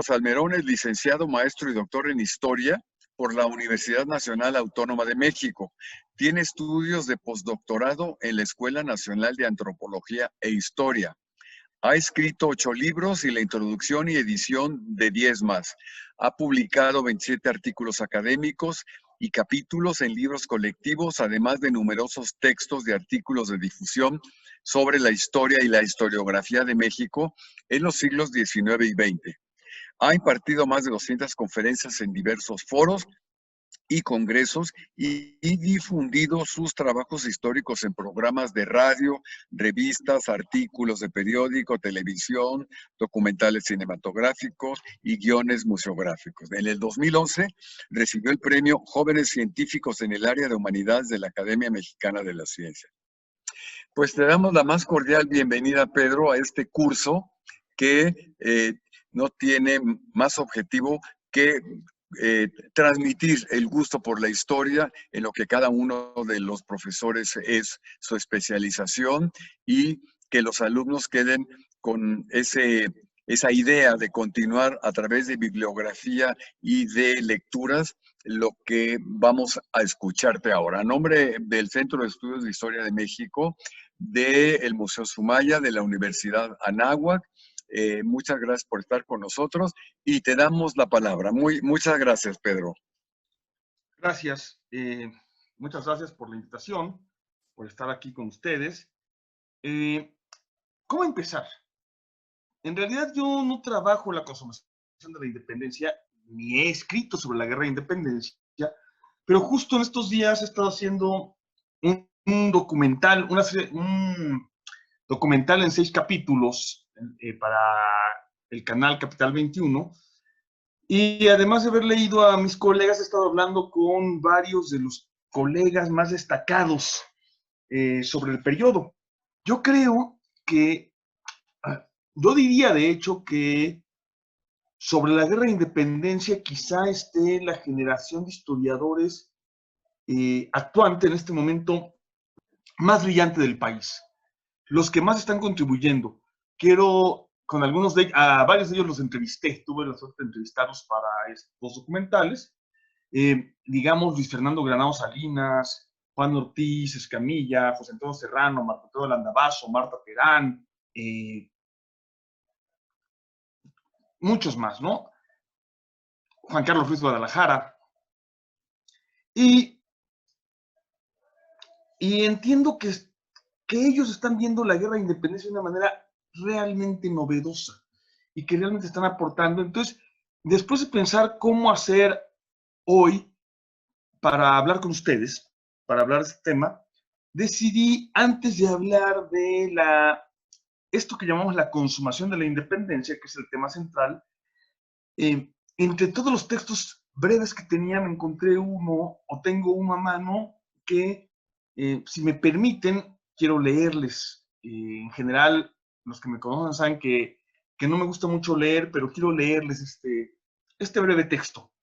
Salmerón es licenciado, maestro y doctor en Historia por la Universidad Nacional Autónoma de México. Tiene estudios de postdoctorado en la Escuela Nacional de Antropología e Historia. Ha escrito 8 libros y la introducción y edición de 10 más. Ha publicado 27 artículos académicos y capítulos en libros colectivos, además de numerosos textos de artículos de difusión sobre la historia y la historiografía de México en los siglos XIX y XX. Ha impartido más de 200 conferencias en diversos foros y congresos y difundido sus trabajos históricos en programas de radio, revistas, artículos de periódico, televisión, documentales cinematográficos y guiones museográficos. En el 2011 recibió el premio Jóvenes Científicos en el área de humanidades de la Academia Mexicana de la Ciencia. Pues te damos la más cordial bienvenida, Pedro, a este curso que no tiene más objetivo que transmitir el gusto por la historia en lo que cada uno de los profesores es su especialización y que los alumnos queden con esa idea de continuar a través de bibliografía y de lecturas lo que vamos a escucharte ahora. A nombre del Centro de Estudios de Historia de México, del Museo Sumaya, de la Universidad Anáhuac, muchas gracias por estar con nosotros y te damos la palabra. Muchas gracias, Pedro. Gracias. Muchas gracias por la invitación, por estar aquí con ustedes. ¿Cómo empezar? En realidad yo no trabajo en la consumación de la independencia, ni he escrito sobre la guerra de independencia, pero justo en estos días he estado haciendo un documental, un documental en 6 capítulos para el canal Capital 21. Y además de haber leído a mis colegas, he estado hablando con varios de los colegas más destacados sobre el periodo. Yo creo que, yo diría de hecho que sobre la guerra de independencia quizá esté la generación de historiadores actuante en este momento más brillante del país. Los que más están contribuyendo. Quiero, con a varios de ellos los entrevisté, tuve la suerte de entrevistarlos para estos documentales. Digamos, Luis Fernando Granados Salinas, Juan Ortiz Escamilla, José Antonio Serrano, Marco Antonio Landavazo, Marta Terán, muchos más, ¿no? Juan Carlos Ruiz Guadalajara. Y entiendo que ellos están viendo la guerra de independencia de una manera realmente novedosa y que realmente están aportando. Entonces, después de pensar cómo hacer hoy para hablar con ustedes, para hablar de este tema, decidí, antes de hablar de esto que llamamos la consumación de la independencia, que es el tema central, entre todos los textos breves que tenía, me encontré uno, o tengo uno a mano, que, si me permiten, quiero leerles. En general, los que me conocen saben que no me gusta mucho leer, pero quiero leerles este breve texto.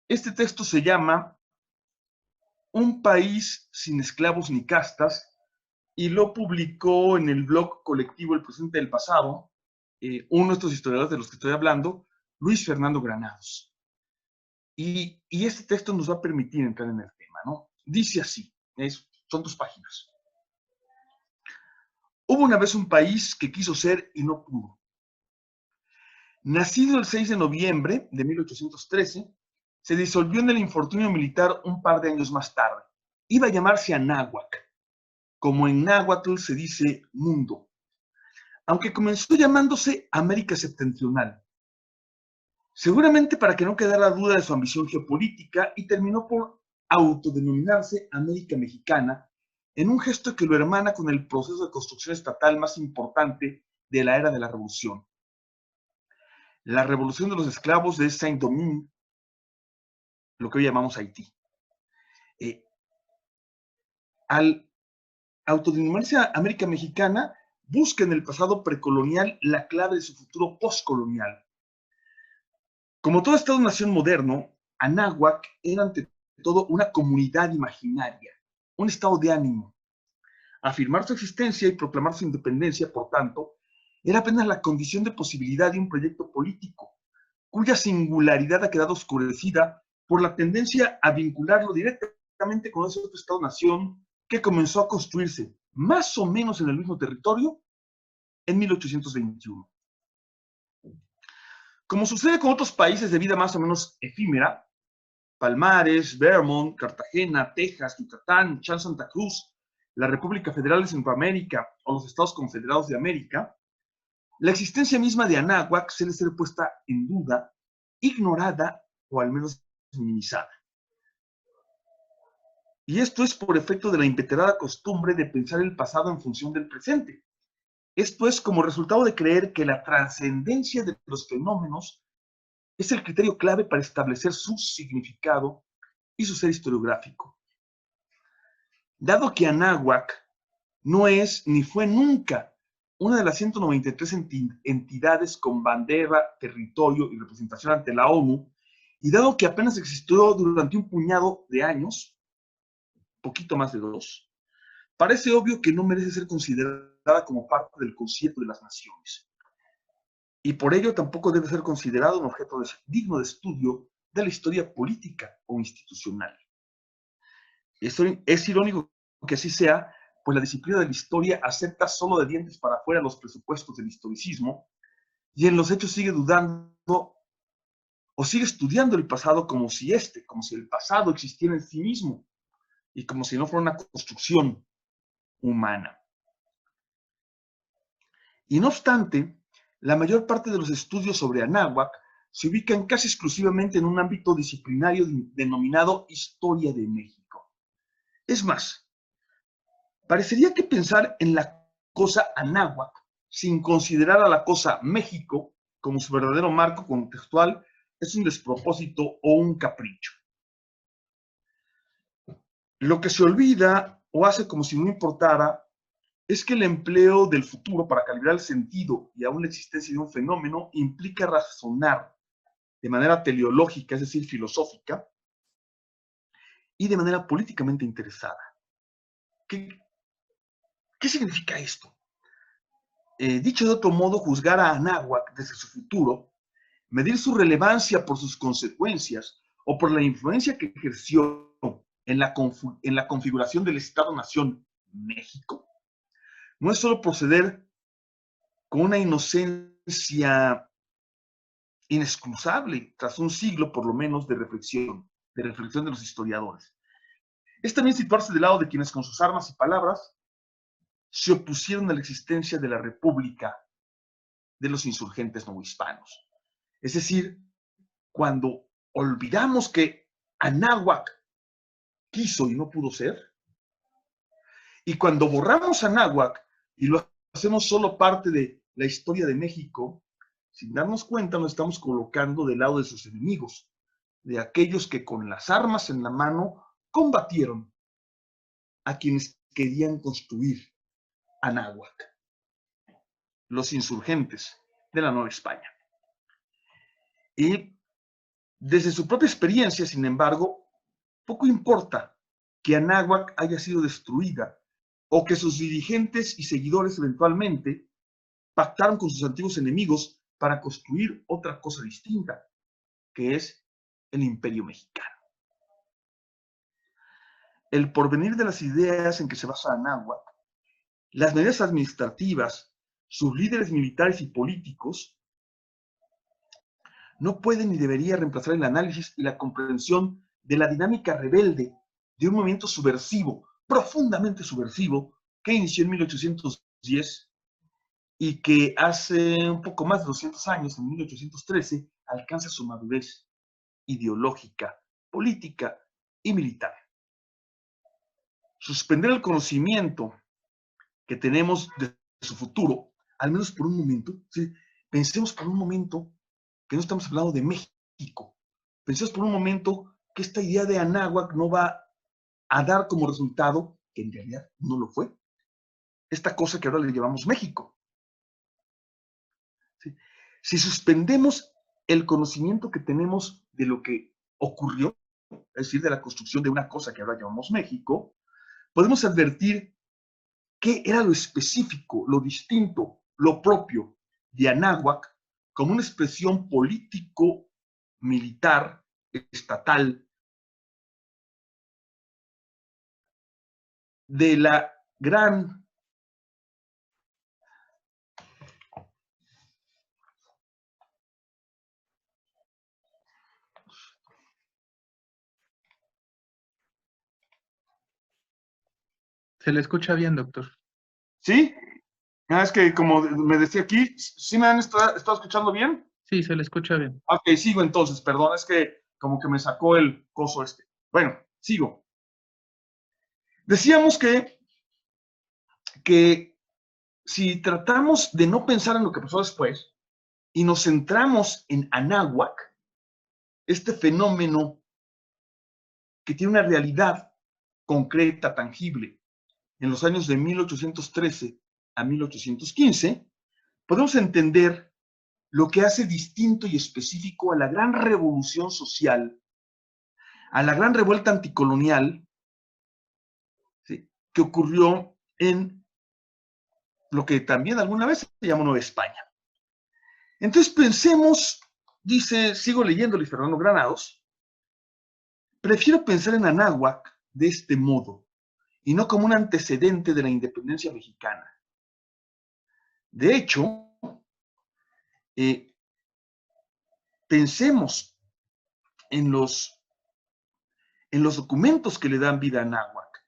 Este texto se llama Un país sin esclavos ni castas, y lo publicó en el blog colectivo El Presente del Pasado, uno de estos historiadores de los que estoy hablando, Luis Fernando Granados. Y este texto nos va a permitir entrar en el tema, ¿no? Dice así, son 2 páginas. Hubo una vez un país que quiso ser y no pudo. Nacido el 6 de noviembre de 1813, se disolvió en el infortunio militar un par de años más tarde. Iba a llamarse Anáhuac, como en náhuatl se dice mundo, aunque comenzó llamándose América Septentrional, seguramente para que no quedara duda de su ambición geopolítica, y terminó por autodenominarse América Mexicana, en un gesto que lo hermana con el proceso de construcción estatal más importante de la era de la Revolución. La Revolución de los Esclavos de Saint-Domingue, lo que hoy llamamos Haití. Al autodenominarse América Mexicana, busca en el pasado precolonial la clave de su futuro postcolonial. Como todo Estado-nación moderno, Anáhuac era ante todo una comunidad imaginaria, un estado de ánimo. Afirmar su existencia y proclamar su independencia, por tanto, era apenas la condición de posibilidad de un proyecto político, cuya singularidad ha quedado oscurecida por la tendencia a vincularlo directamente con ese otro Estado-nación que comenzó a construirse más o menos en el mismo territorio en 1821. Como sucede con otros países de vida más o menos efímera, Palmares, Vermont, Cartagena, Texas, Yucatán, Chan Santa Cruz, la República Federal de Centroamérica o los Estados Confederados de América, la existencia misma de Anáhuac suele ser puesta en duda, ignorada o al menos minimizada. Y esto es por efecto de la inveterada costumbre de pensar el pasado en función del presente. Esto es como resultado de creer que la trascendencia de los fenómenos es el criterio clave para establecer su significado y su ser historiográfico. Dado que Anáhuac no es ni fue nunca una de las 193 entidades con bandera, territorio y representación ante la ONU, y dado que apenas existió durante un puñado de años, poquito más de 2, parece obvio que no merece ser considerada como parte del concierto de las naciones. Y por ello tampoco debe ser considerado un objeto digno de estudio de la historia política o institucional. Es irónico que así sea, pues la disciplina de la historia acepta solo de dientes para afuera los presupuestos del historicismo y en los hechos sigue dudando o sigue estudiando el pasado como si el pasado existiera en sí mismo y como si no fuera una construcción humana. Y no obstante, la mayor parte de los estudios sobre Anáhuac se ubican casi exclusivamente en un ámbito disciplinario denominado Historia de México. Es más, parecería que pensar en la cosa Anáhuac sin considerar a la cosa México como su verdadero marco contextual es un despropósito o un capricho. Lo que se olvida o hace como si no importara es que el empleo del futuro para calibrar el sentido y aún la existencia de un fenómeno implica razonar de manera teleológica, es decir, filosófica, y de manera políticamente interesada. ¿Qué significa esto? Dicho de otro modo, juzgar a Anáhuac desde su futuro, medir su relevancia por sus consecuencias o por la influencia que ejerció en la configuración del Estado-Nación México, no es solo proceder con una inocencia inexcusable tras un siglo por lo menos de reflexión de los historiadores. Es también situarse del lado de quienes con sus armas y palabras se opusieron a la existencia de la República de los insurgentes novohispanos. Es decir, cuando olvidamos que Anáhuac quiso y no pudo ser, y cuando borramos Anáhuac y lo hacemos solo parte de la historia de México, sin darnos cuenta nos estamos colocando del lado de sus enemigos, de aquellos que con las armas en la mano combatieron a quienes querían construir Anáhuac, los insurgentes de la Nueva España. Y desde su propia experiencia, sin embargo, poco importa que Anáhuac haya sido destruida o que sus dirigentes y seguidores eventualmente pactaron con sus antiguos enemigos para construir otra cosa distinta, que es el Imperio Mexicano. El porvenir de las ideas en que se basa Anáhuac, las medidas administrativas, sus líderes militares y políticos, no pueden ni deberían reemplazar el análisis y la comprensión de la dinámica rebelde de un movimiento subversivo, profundamente subversivo, que inició en 1810 y que hace un poco más de 200 años, en 1813, alcanza su madurez ideológica, política y militar. Suspender el conocimiento que tenemos de su futuro, al menos por un momento, ¿sí? Pensemos por un momento que no estamos hablando de México. Pensemos por un momento que esta idea de Anáhuac no va a dar como resultado, que en realidad no lo fue, esta cosa que ahora le llamamos México. ¿Sí? Si suspendemos el conocimiento que tenemos de lo que ocurrió, es decir, de la construcción de una cosa que ahora llamamos México, podemos advertir qué era lo específico, lo distinto, lo propio de Anáhuac como una expresión político-militar, estatal, de la gran Se le escucha bien, doctor. ¿Sí? Es que como me decía aquí, ¿sí me han estado escuchando bien? Sí, se le escucha bien. Ok, sigo entonces, perdón, es que como que me sacó el coso este. Bueno, sigo. Decíamos que si tratamos de no pensar en lo que pasó después y nos centramos en Anáhuac, este fenómeno que tiene una realidad concreta, tangible, en los años de 1813 a 1815, podemos entender lo que hace distinto y específico a la gran revolución social, a la gran revuelta anticolonial, ¿sí?, que ocurrió en lo que también alguna vez se llamó Nueva España. Entonces pensemos, dice, sigo leyendo Luis Fernando Granados, prefiero pensar en Anáhuac de este modo, y no como un antecedente de la independencia mexicana. De hecho, pensemos en los documentos que le dan vida a Anáhuac,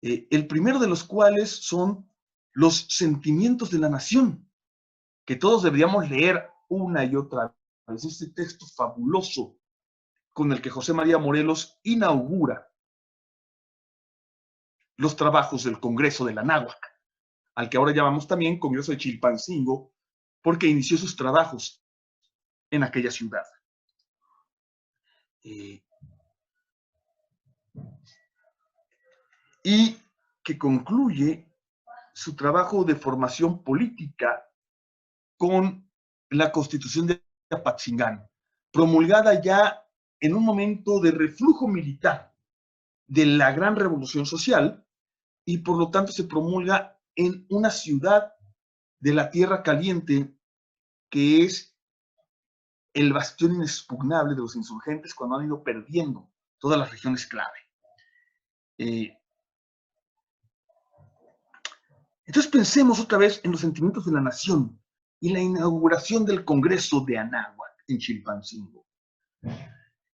el primero de los cuales son los sentimientos de la nación, que todos deberíamos leer una y otra vez. Este texto fabuloso con el que José María Morelos inaugura los trabajos del Congreso de la Anáhuac, al que ahora llamamos también Congreso de Chilpancingo, porque inició sus trabajos en aquella ciudad. Y que concluye su trabajo de formación política con la Constitución de Apatzingán, promulgada ya en un momento de reflujo militar de la gran revolución social, y por lo tanto se promulga en una ciudad de la Tierra Caliente que es el bastión inexpugnable de los insurgentes cuando han ido perdiendo todas las regiones clave. Entonces pensemos otra vez en los sentimientos de la nación y la inauguración del Congreso de Anáhuac en Chilpancingo.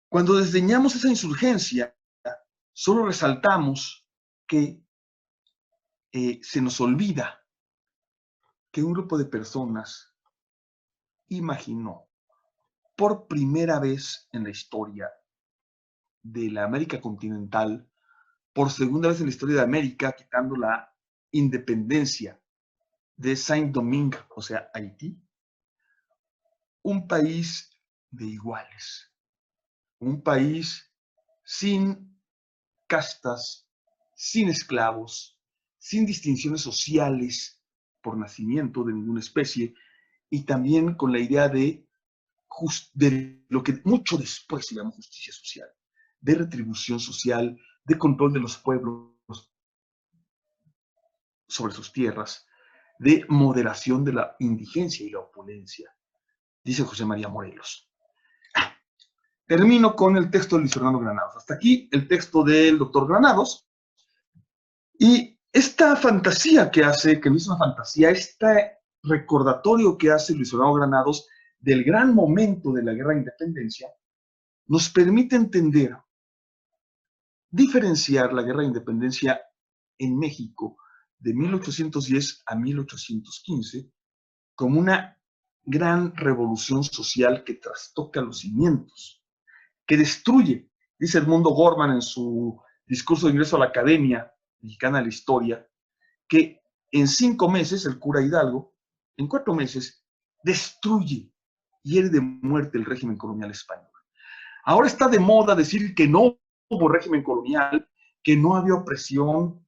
Cuando desdeñamos esa insurgencia, solo resaltamos que se nos olvida que un grupo de personas imaginó por primera vez en la historia de la América continental, por segunda vez en la historia de América, quitando la independencia de Saint-Domingue, o sea, Haití, un país de iguales, un país sin castas, sin esclavos, sin distinciones sociales por nacimiento de ninguna especie, y también con la idea de lo que mucho después se llamó justicia social, de retribución social, de control de los pueblos sobre sus tierras, de moderación de la indigencia y la opulencia, dice José María Morelos. Termino con el texto de Luis Fernando Granados. Hasta aquí el texto del doctor Granados. Y esta fantasía que hace, que no es una fantasía, este recordatorio que hace Luis Fernando Granados del gran momento de la guerra de independencia, nos permite entender, diferenciar la guerra de independencia en México de 1810 a 1815 como una gran revolución social que trastoca los cimientos, que destruye, dice Edmundo Gorman en su discurso de ingreso a la Academia Mexicana de la Historia, que en 5 meses el cura Hidalgo, en 4 meses, destruye, hiere de muerte el régimen colonial español. Ahora está de moda decir que no hubo régimen colonial, que no había opresión.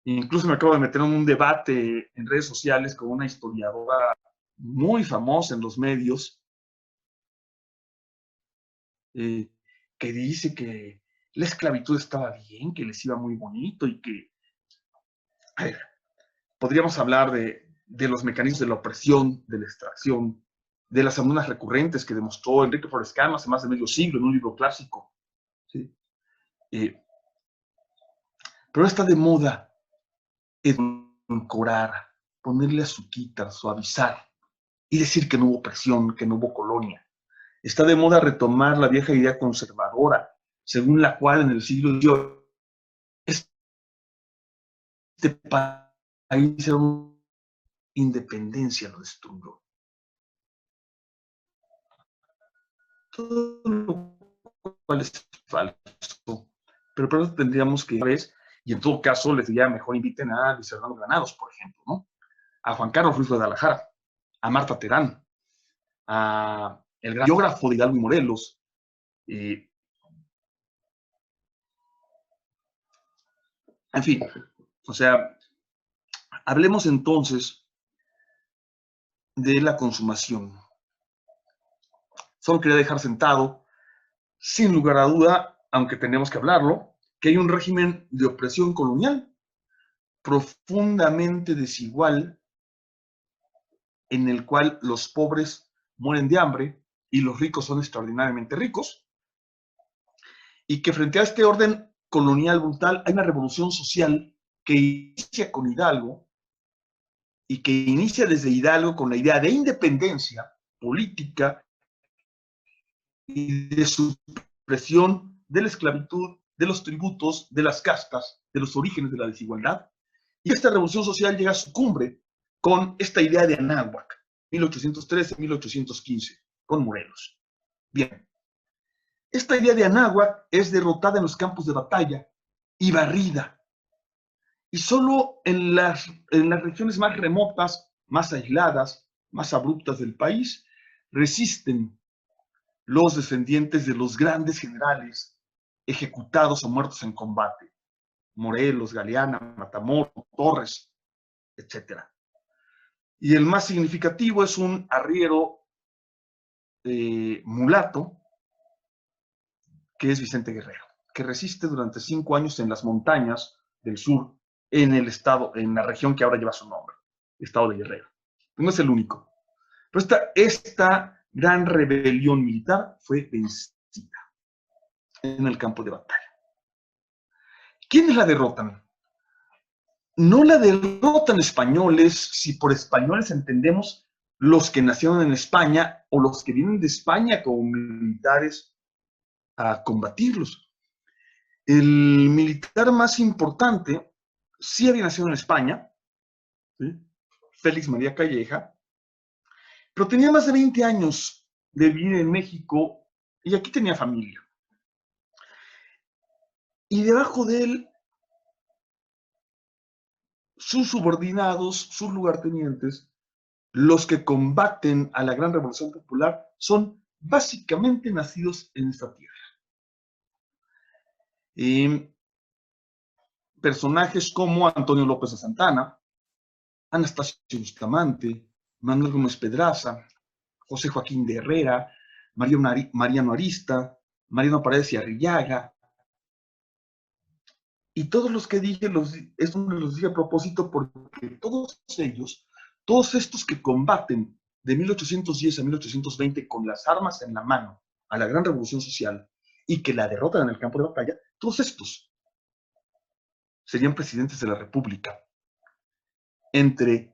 Incluso me acabo de meter en un debate en redes sociales con una historiadora muy famosa en los medios, que dice que la esclavitud estaba bien, que les iba muy bonito y que, a ver, podríamos hablar de los mecanismos de la opresión, de la extracción, de las hambrunas recurrentes que demostró Enrique Flores Cano hace más de medio siglo en un libro clásico. ¿Sí? Pero está de moda edulcorar, ponerle azuquitar, suavizar y decir que no hubo presión, que no hubo colonia. Está de moda retomar la vieja idea conservadora, según la cual en el siglo XVIII este país era una independencia, lo destruyó. Todo lo cual es falso. Pero por eso tendríamos que ver, y en todo caso les diría mejor inviten a Luis Fernando Granados, por ejemplo, ¿no? A Juan Carlos Ruiz de Guadalajara, a Marta Terán, a el gran biógrafo de Hidalgo y Morelos. En fin, o sea, hablemos entonces de la consumación. Solo quería dejar sentado, sin lugar a duda, aunque tenemos que hablarlo, que hay un régimen de opresión colonial profundamente desigual, en el cual los pobres mueren de hambre y los ricos son extraordinariamente ricos, y que frente a este orden colonial brutal hay una revolución social que inicia con Hidalgo y que inicia desde Hidalgo con la idea de independencia política y de supresión de la esclavitud, de los tributos, de las castas, de los orígenes de la desigualdad. Y esta revolución social llega a su cumbre con esta idea de Anáhuac, 1813-1815, con Morelos. Bien, esta idea de Anáhuac es derrotada en los campos de batalla y barrida. Y solo en las regiones más remotas, más aisladas, más abruptas del país, resisten los descendientes de los grandes generales ejecutados o muertos en combate. Morelos, Galeana, Matamoros, Torres, etc. Y el más significativo es un arriero mulato, que es Vicente Guerrero, que resiste durante 5 años en las montañas del sur, en el estado, en la región que ahora lleva su nombre, el estado de Guerrero. No es el único. Pero esta gran rebelión militar fue vencida en el campo de batalla. ¿Quiénes la derrotan? No la derrotan españoles, si por españoles entendemos los que nacieron en España o los que vienen de España como militares a combatirlos. El militar más importante sí había nacido en España, ¿sí? Félix María Calleja, pero tenía más de 20 años de vivir en México y aquí tenía familia. Y debajo de él, sus subordinados, sus lugartenientes, los que combaten a la Gran Revolución Popular, son básicamente nacidos en esta tierra. Personajes como Antonio López de Santana, Anastasio Bustamante, Manuel Gómez Pedraza, José Joaquín de Herrera, Mariano Arista, Mariano Paredes y Arrillaga, y todos los que dije, los dije a propósito porque todos ellos, todos estos que combaten de 1810 a 1820 con las armas en la mano a la Gran Revolución Social y que la derrotan en el campo de batalla, todos estos serían presidentes de la República entre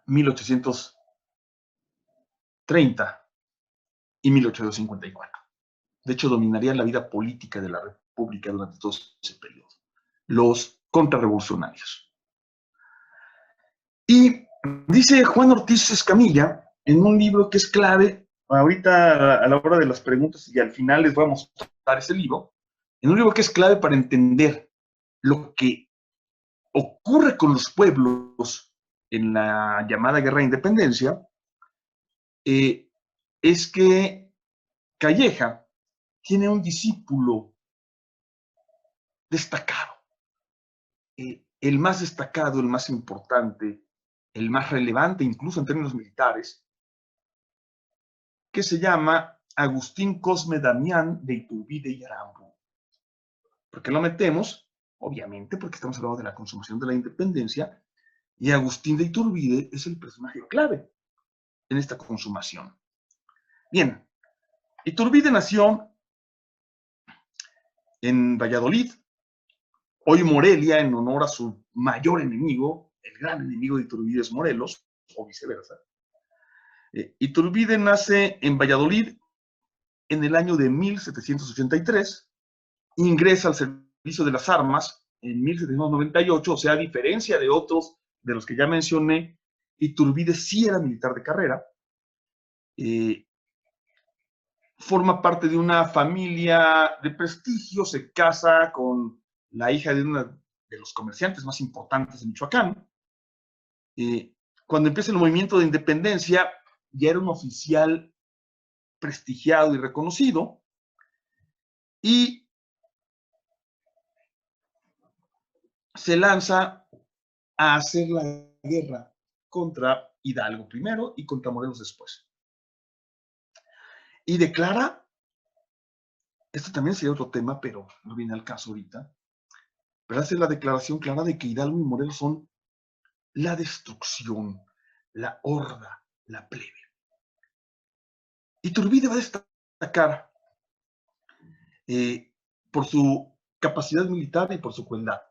1830 y 1854. De hecho, dominarían la vida política de la República durante todo ese periodo. Los contrarrevolucionarios. Y dice Juan Ortiz Escamilla, en un libro que es clave, ahorita a la hora de las preguntas y al final les voy a mostrar ese libro, en un libro que es clave para entender lo que ocurre con los pueblos en la llamada Guerra de Independencia, es que Calleja tiene un discípulo destacado, el más destacado, el más importante, el más relevante incluso en términos militares, que se llama Agustín Cosme Damián de Iturbide y Arambo. ¿Por qué lo metemos? Obviamente porque estamos hablando de la consumación de la independencia y Agustín de Iturbide es el personaje clave. en esta consumación. Bien, Iturbide nació en Valladolid, hoy Morelia, en honor a su mayor enemigo, el gran enemigo de Iturbide es Morelos, o viceversa. Iturbide nace en Valladolid en el año de 1783, ingresa al servicio de las armas en 1798, o sea, a diferencia de otros de los que ya mencioné, Iturbide sí era militar de carrera, forma parte de una familia de prestigio, se casa con la hija de uno de los comerciantes más importantes de Michoacán. Cuando empieza el movimiento de independencia, ya era un oficial prestigiado y reconocido, y se lanza a hacer la guerra contra Hidalgo primero y contra Morelos después. Y declara, esto también sería otro tema, pero no viene al caso ahorita, pero hace la declaración clara de que Hidalgo y Morelos son la destrucción, la horda, la plebe. Iturbide va a destacar por su capacidad militar y por su crueldad.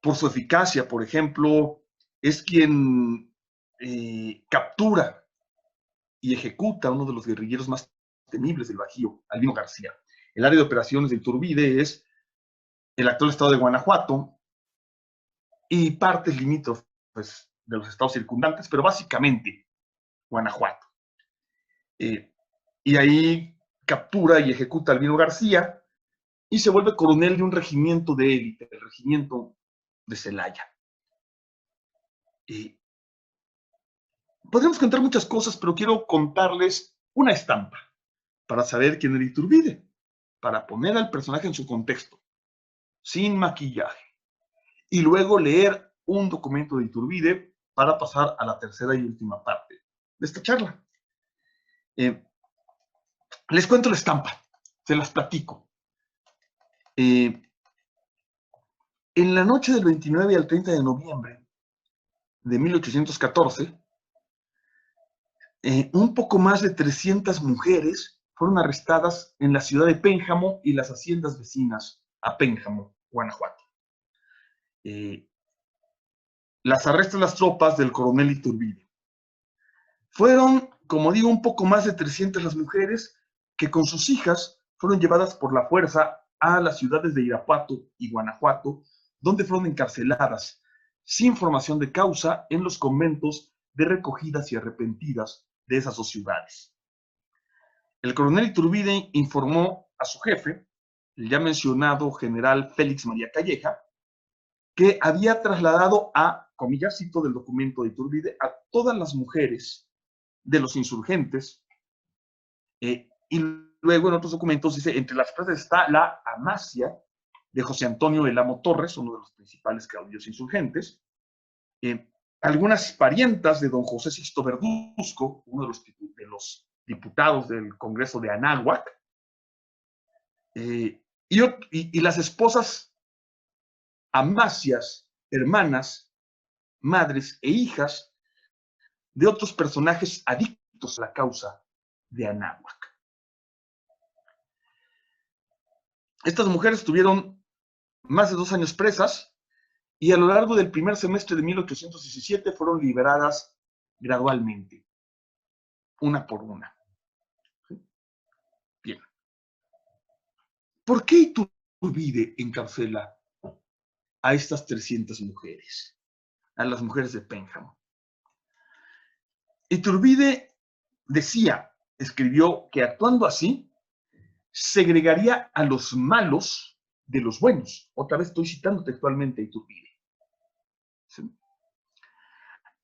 Por su eficacia, por ejemplo, es quien captura y ejecuta a uno de los guerrilleros más temibles del Bajío, Albino García. El área de operaciones de Iturbide es el actual estado de Guanajuato y partes limítrofes de los estados circundantes, pero básicamente Guanajuato. Y ahí captura y ejecuta a Albino García y se vuelve coronel de un regimiento de élite, el regimiento de Celaya. Podríamos contar muchas cosas, pero quiero contarles una estampa para saber quién era Iturbide, para poner al personaje en su contexto, sin maquillaje, y luego leer un documento de Iturbide para pasar a la tercera y última parte de esta charla. Les cuento la estampa, se las platico. En la noche del 29 al 30 de noviembre de 1814, un poco más de 300 mujeres fueron arrestadas en la ciudad de Pénjamo y las haciendas vecinas a Pénjamo, Guanajuato. Las arrestan las tropas del coronel Iturbide. Fueron, como digo, un poco más de 300 las mujeres que con sus hijas fueron llevadas por la fuerza a las ciudades de Irapuato y Guanajuato, donde fueron encarceladas sin formación de causa en los conventos de recogidas y arrepentidas de esas dos ciudades. El coronel Iturbide informó a su jefe, el ya mencionado general Félix María Calleja, que había trasladado a, comillas, cito del documento de Iturbide, a todas las mujeres de los insurgentes, y luego en otros documentos dice, entre las frases está la Amasia de José Antonio El Amo Torres, uno de los principales caudillos insurgentes, algunas parientas de don José Sixto Verduzco, uno de los diputados del Congreso de Anáhuac, y las esposas amasias, hermanas, madres e hijas de otros personajes adictos a la causa de Anáhuac. Estas mujeres estuvieron más de 2 años presas y a lo largo del primer semestre de 1817 fueron liberadas gradualmente, una por una. Bien. ¿Por qué Iturbide encarcela a estas 300 mujeres, a las mujeres de Pénjamo? Iturbide escribió que actuando así, segregaría a los malos de los buenos. Otra vez estoy citando textualmente a Iturbide. ¿Sí?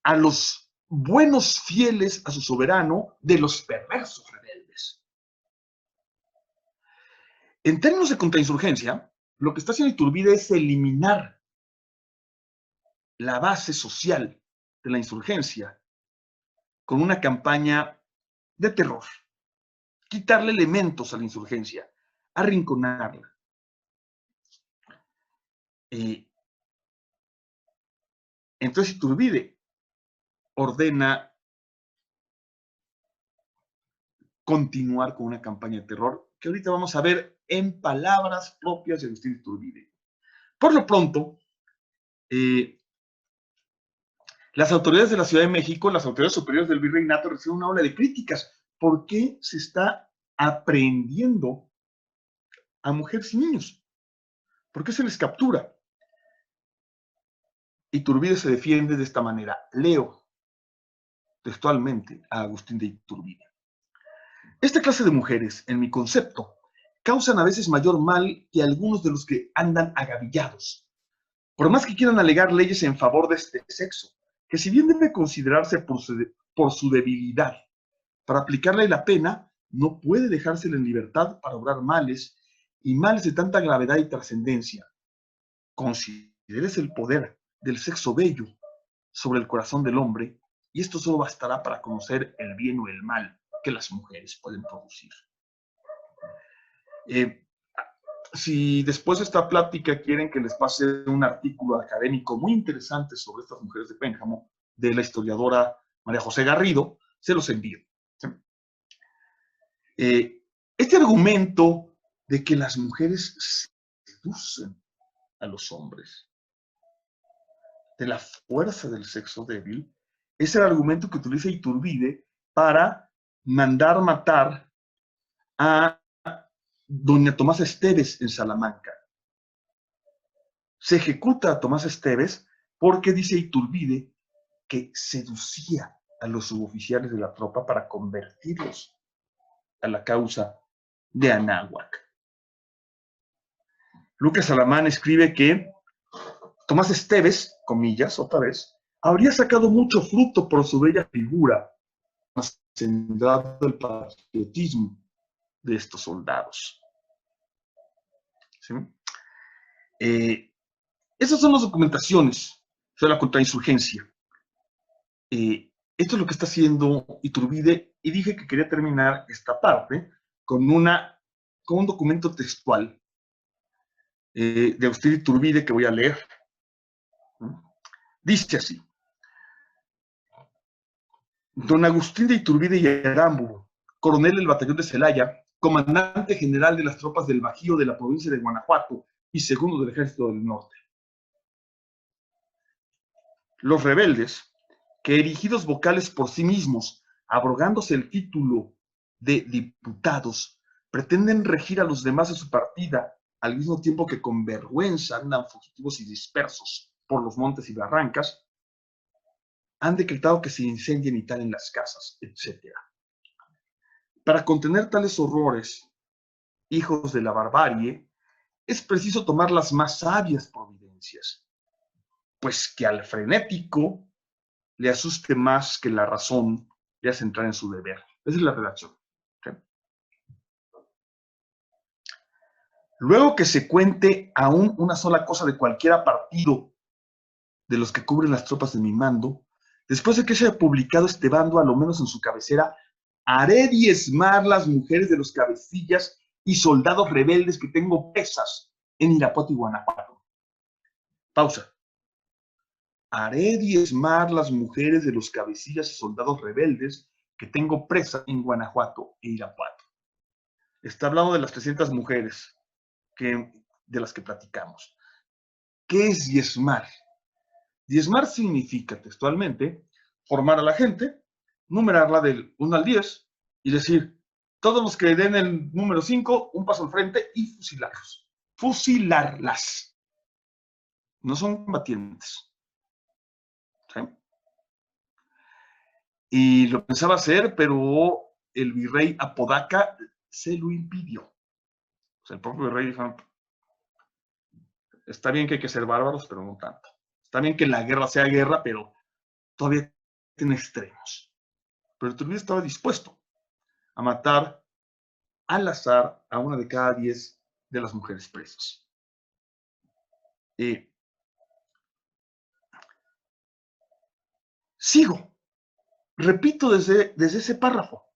A los buenos fieles a su soberano de los perversos rebeldes. En términos de contrainsurgencia, lo que está haciendo Iturbide es eliminar la base social de la insurgencia con una campaña de terror, quitarle elementos a la insurgencia, arrinconarla. Entonces Iturbide ordena continuar con una campaña de terror que ahorita vamos a ver en palabras propias de Agustín Iturbide. Por lo pronto, las autoridades de la Ciudad de México, las autoridades superiores del virreinato, reciben una ola de críticas. ¿Por qué se está aprehendiendo a mujeres y niños? ¿Por qué se les captura? Iturbide se defiende de esta manera. Leo textualmente a Agustín de Iturbide. Esta clase de mujeres, en mi concepto, causan a veces mayor mal que algunos de los que andan agavillados. Por más que quieran alegar leyes en favor de este sexo, que si bien debe considerarse por su debilidad, para aplicarle la pena, no puede dejársela en libertad para obrar males, y males de tanta gravedad y trascendencia. Considérese el poder del sexo bello sobre el corazón del hombre, y esto solo bastará para conocer el bien o el mal que las mujeres pueden producir. Si después de esta plática quieren que les pase un artículo académico muy interesante sobre estas mujeres de Pénjamo, de la historiadora María José Garrido, se los envío. Este argumento de que las mujeres seducen a los hombres, de la fuerza del sexo débil, es el argumento que utiliza Iturbide para mandar matar a doña Tomasa Esteves en Salamanca. Se ejecuta a Tomasa Esteves porque dice Iturbide que seducía a los suboficiales de la tropa para convertirlos a la causa de Anáhuac. Lucas Alamán escribe que Tomás Esteves, comillas, otra vez, habría sacado mucho fruto por su bella figura, hacendado el patriotismo de estos soldados. ¿Sí? Esas son las documentaciones sobre la contrainsurgencia. Esto es lo que está haciendo Iturbide, y dije que quería terminar esta parte con un documento textual de Agustín Iturbide que voy a leer. Dice así: don Agustín de Iturbide y Aramburu, coronel del batallón de Celaya, comandante general de las tropas del Bajío de la provincia de Guanajuato y segundo del Ejército del Norte. Los rebeldes, que erigidos vocales por sí mismos, abrogándose el título de diputados, pretenden regir a los demás de su partida, al mismo tiempo que con vergüenza andan fugitivos y dispersos por los montes y barrancas, han decretado que se incendien y talen las casas, etc. Para contener tales horrores, hijos de la barbarie, es preciso tomar las más sabias providencias, pues que al frenético le asuste más que la razón le hace entrar en su deber. Esa es la redacción. ¿Sí? Luego que se cuente aún una sola cosa de cualquier partido de los que cubren las tropas de mi mando, después de que se haya publicado este bando, a lo menos en su cabecera, haré diezmar las mujeres de los cabecillas y soldados rebeldes que tengo presas en Irapuato y Guanajuato. Pausa. Haré diezmar las mujeres de los cabecillas y soldados rebeldes que tengo presas en Guanajuato e Irapuato. Está hablando de las 300 mujeres de las que platicamos. ¿Qué es diezmar? Diezmar significa textualmente formar a la gente, numerarla del 1 al 10 y decir, todos los que den el número 5, un paso al frente y fusilarlos. Fusilarlas. No son combatientes. ¿Sí? Y lo pensaba hacer, pero el virrey Apodaca se lo impidió. O sea, el propio virrey dijo, está bien que hay que ser bárbaros, pero no tanto. Está bien que la guerra sea guerra, pero todavía tiene extremos. Pero Iturbide estaba dispuesto a matar al azar a una de cada 10 de las mujeres presas. Sigo. Repito desde ese párrafo.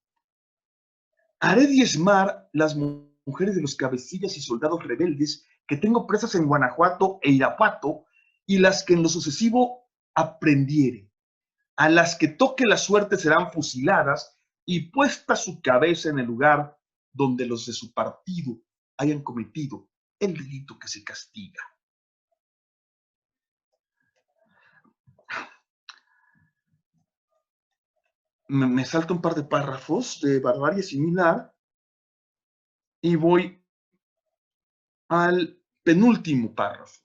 Haré diezmar las mujeres de los cabecillas y soldados rebeldes que tengo presas en Guanajuato e Irapuato, y las que en lo sucesivo aprendiere. A las que toque la suerte serán fusiladas, y puesta su cabeza en el lugar donde los de su partido hayan cometido el delito que se castiga. Me salto un par de párrafos de barbarie similar y voy al penúltimo párrafo.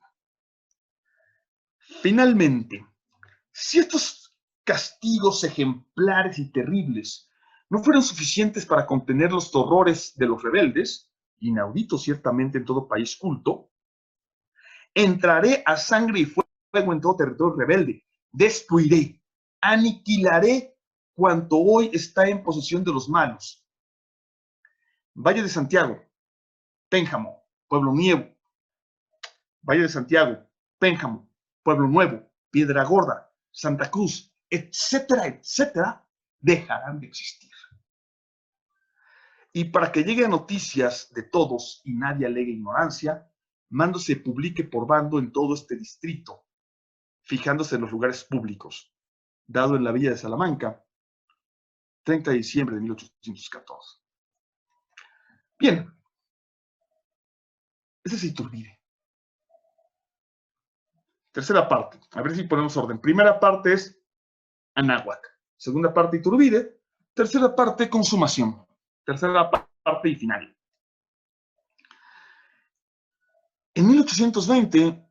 Finalmente, si estos castigos ejemplares y terribles no fueron suficientes para contener los horrores de los rebeldes, inaudito ciertamente en todo país culto, entraré a sangre y fuego en todo territorio rebelde, destruiré, aniquilaré cuanto hoy está en posesión de los malos. Valle de Santiago, Pénjamo, Pueblo Nuevo. Valle de Santiago, Pénjamo, Pueblo Nuevo, Piedra Gorda, Santa Cruz, etcétera, etcétera, dejarán de existir. Y para que lleguen noticias de todos y nadie alegue ignorancia, mando se publique por bando en todo este distrito, fijándose en los lugares públicos, dado en la villa de Salamanca, 30 de diciembre de 1814. Bien, ese es Iturbide. Tercera parte, a ver si ponemos orden. Primera parte es Anáhuac. Segunda parte, Iturbide. Tercera parte, consumación. Tercera parte y final. En 1820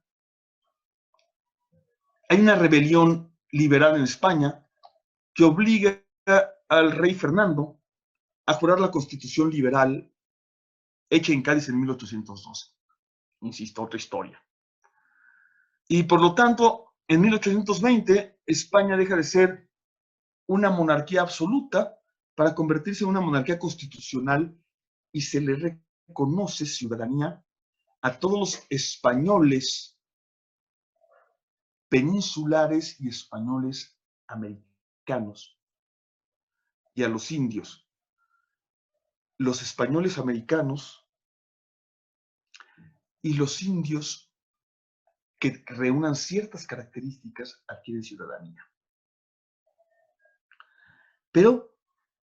hay una rebelión liberal en España que obliga al rey Fernando a jurar la Constitución liberal hecha en Cádiz en 1812. Insisto, otra historia. Y por lo tanto, en 1820, España deja de ser una monarquía absoluta para convertirse en una monarquía constitucional y se le reconoce ciudadanía a todos los españoles peninsulares y españoles americanos y a los indios. Los españoles americanos y los indios que reúnan ciertas características adquieren ciudadanía. Pero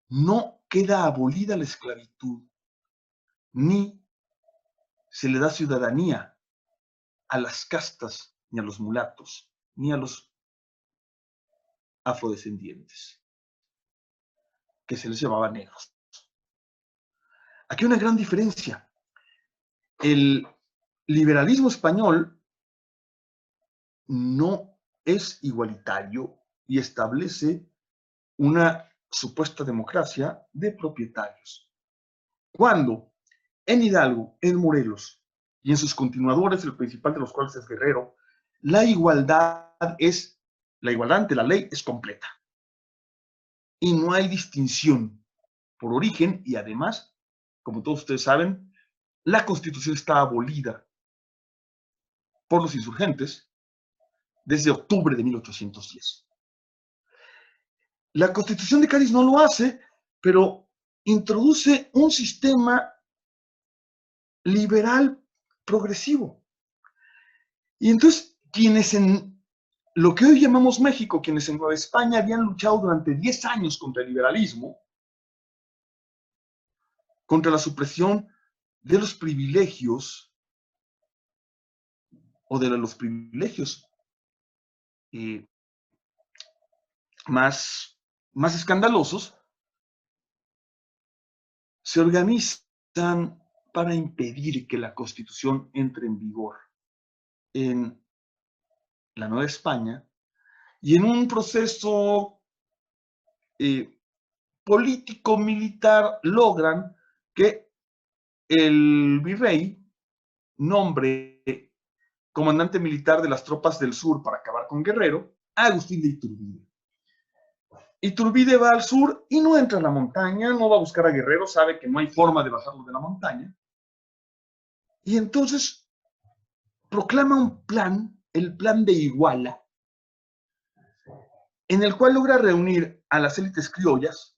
no queda abolida la esclavitud, ni se le da ciudadanía a las castas, ni a los mulatos, ni a los afrodescendientes, que se les llamaba negros. Aquí hay una gran diferencia. El liberalismo español no es igualitario y establece una supuesta democracia de propietarios. Cuando en Hidalgo, en Morelos y en sus continuadores, el principal de los cuales es Guerrero, la igualdad ante la ley es completa. Y no hay distinción por origen y además, como todos ustedes saben, la Constitución está abolida por los insurgentes desde octubre de 1810. La Constitución de Cádiz no lo hace, pero introduce un sistema liberal progresivo. Y entonces, quienes en lo que hoy llamamos México, quienes en Nueva España habían luchado durante 10 años contra el liberalismo, contra la supresión de los privilegios o de los privilegios más escandalosos, se organizan para impedir que la Constitución entre en vigor en la Nueva España y en un proceso político-militar logran que el virrey nombre comandante militar de las tropas del sur para acabar con Guerrero a Agustín de Iturbide. Iturbide va al sur y no entra en la montaña, no va a buscar a Guerrero, sabe que no hay forma de bajarlo de la montaña. Y entonces proclama un plan, el plan de Iguala, en el cual logra reunir a las élites criollas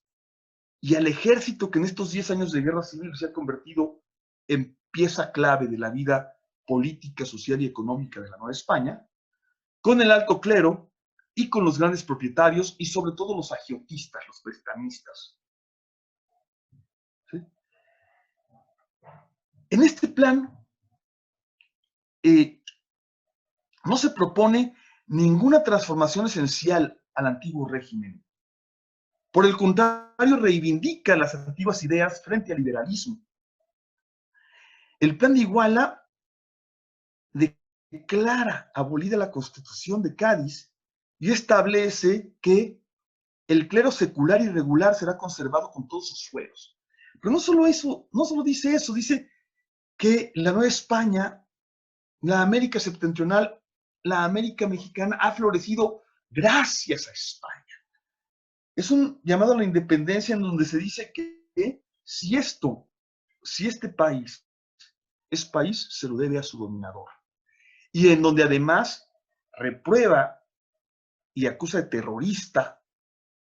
y al ejército que en estos 10 años de guerra civil se ha convertido en pieza clave de la vida política, social y económica de la Nueva España, con el alto clero y con los grandes propietarios y sobre todo los agiotistas, los prestamistas. En este plan no se propone ninguna transformación esencial al antiguo régimen. Por el contrario, reivindica las antiguas ideas frente al liberalismo. El plan de Iguala declara abolida la Constitución de Cádiz y establece que el clero secular y regular será conservado con todos sus fueros. Pero no solo eso, no solo dice eso, dice que la Nueva España, la América septentrional, la América mexicana ha florecido gracias a España. Es un llamado a la independencia en donde se dice que si este país es país, se lo debe a su dominador. Y en donde además reprueba y acusa de terrorista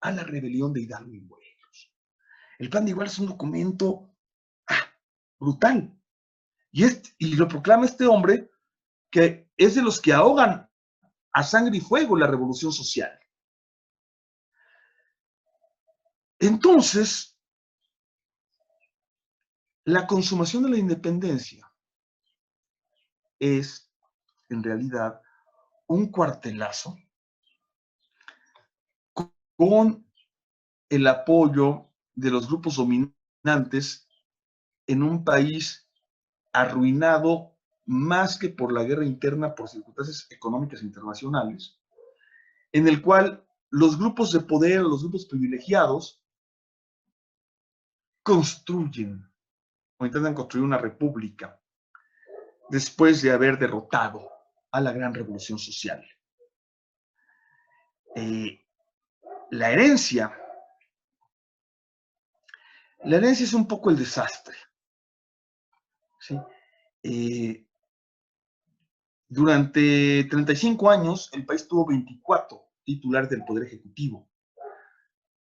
a la rebelión de Hidalgo y Morelos. El plan de Iguala es un documento brutal. Y lo proclama este hombre que es de los que ahogan a sangre y fuego la revolución social. Entonces, la consumación de la independencia es, en realidad, un cuartelazo con el apoyo de los grupos dominantes en un país arruinado más que por la guerra interna, por circunstancias económicas internacionales, en el cual los grupos de poder, los grupos privilegiados, construyen o intentan construir una república después de haber derrotado a la gran revolución social. La herencia es un poco el desastre. ¿Sí? Durante 35 años, el país tuvo 24 titulares del Poder Ejecutivo.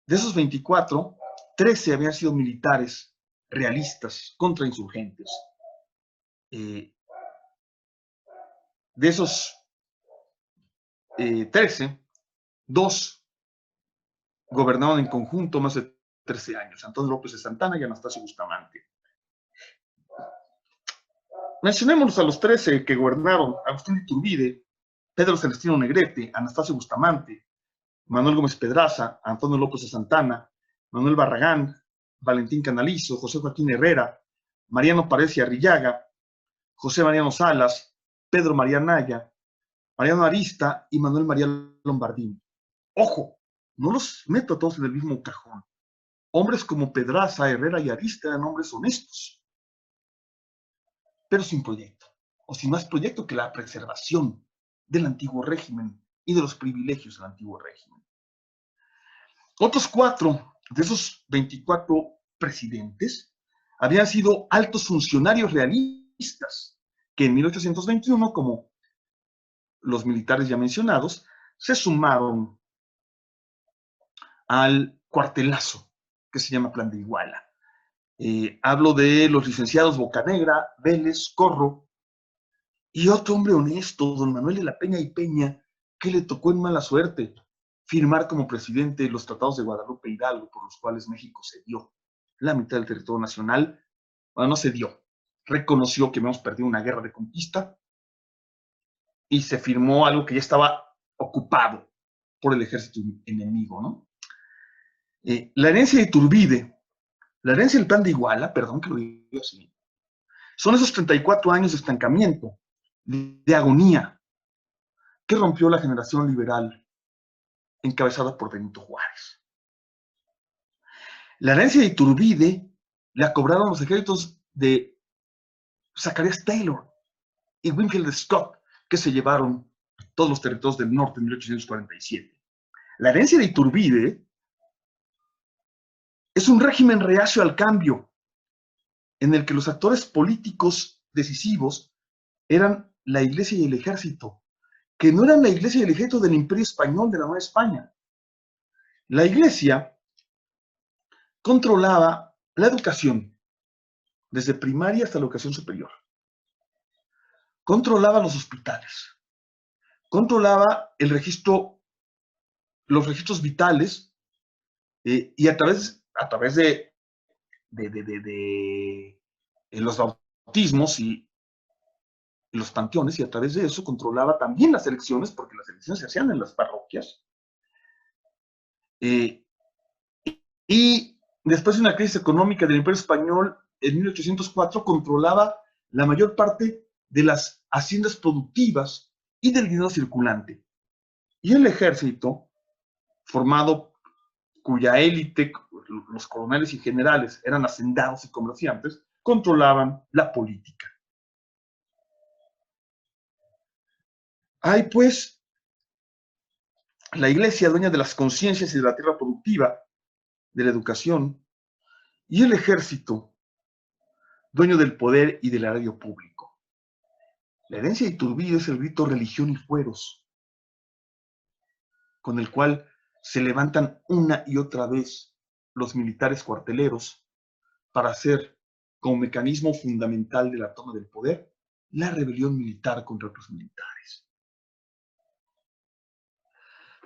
De esos 24, 13 habían sido militares realistas, contrainsurgentes. De esos 13, 2 gobernaron en conjunto más de 13 años, Antonio López de Santana y Anastasio Bustamante. Mencionémonos a los 13 que gobernaron: Agustín de Iturbide, Pedro Celestino Negrete, Anastasio Bustamante, Manuel Gómez Pedraza, Antonio López de Santana, Manuel Barragán, Valentín Canalizo, José Joaquín Herrera, Mariano Paredes y Arrillaga, José Mariano Salas, Pedro María Naya, Mariano Arista y Manuel María Lombardini. Ojo, no los meto a todos en el mismo cajón. Hombres como Pedraza, Herrera y Arista eran hombres honestos, pero sin proyecto, o sin más proyecto que la preservación del antiguo régimen y de los privilegios del antiguo régimen. Otros 4 de esos 24 presidentes habían sido altos funcionarios realistas que en 1821, como los militares ya mencionados, se sumaron al cuartelazo que se llama Plan de Iguala. Hablo de los licenciados Bocanegra, Vélez, Corro y otro hombre honesto, don Manuel de la Peña y Peña, que le tocó en mala suerte firmar como presidente los tratados de Guadalupe Hidalgo, por los cuales México cedió la mitad del territorio nacional. Bueno, no cedió, reconoció que habíamos perdido una guerra de conquista y se firmó algo que ya estaba ocupado por el ejército enemigo, ¿no? La herencia de Iturbide, la herencia del Plan de Iguala, perdón que lo diga así, son esos 34 años de estancamiento, de agonía, que rompió la generación liberal encabezada por Benito Juárez. La herencia de Iturbide la cobraron los ejércitos de Zacharias Taylor y Winfield Scott, que se llevaron todos los territorios del norte en 1847. La herencia de Iturbide es un régimen reacio al cambio, en el que los actores políticos decisivos eran la Iglesia y el ejército, que no eran la Iglesia y el ejército del Imperio Español de la Nueva España. La Iglesia controlaba la educación, desde primaria hasta la educación superior. Controlaba los hospitales. Controlaba el registro, los registros vitales, y a través de los bautismos y los panteones, y a través de eso controlaba también las elecciones, porque las elecciones se hacían en las parroquias. Y después de una crisis económica del Imperio Español, en 1804 controlaba la mayor parte de las haciendas productivas y del dinero circulante. Y el ejército, formado, cuya élite, los coroneles y generales, eran hacendados y comerciantes, controlaban la política. Hay, pues, la iglesia, dueña de las conciencias y de la tierra productiva, de la educación, y el ejército, dueño del poder y del erario público. La herencia de Iturbide es el grito religión y fueros, con el cual se levantan una y otra vez los militares cuarteleros para hacer, como mecanismo fundamental de la toma del poder, la rebelión militar contra otros militares.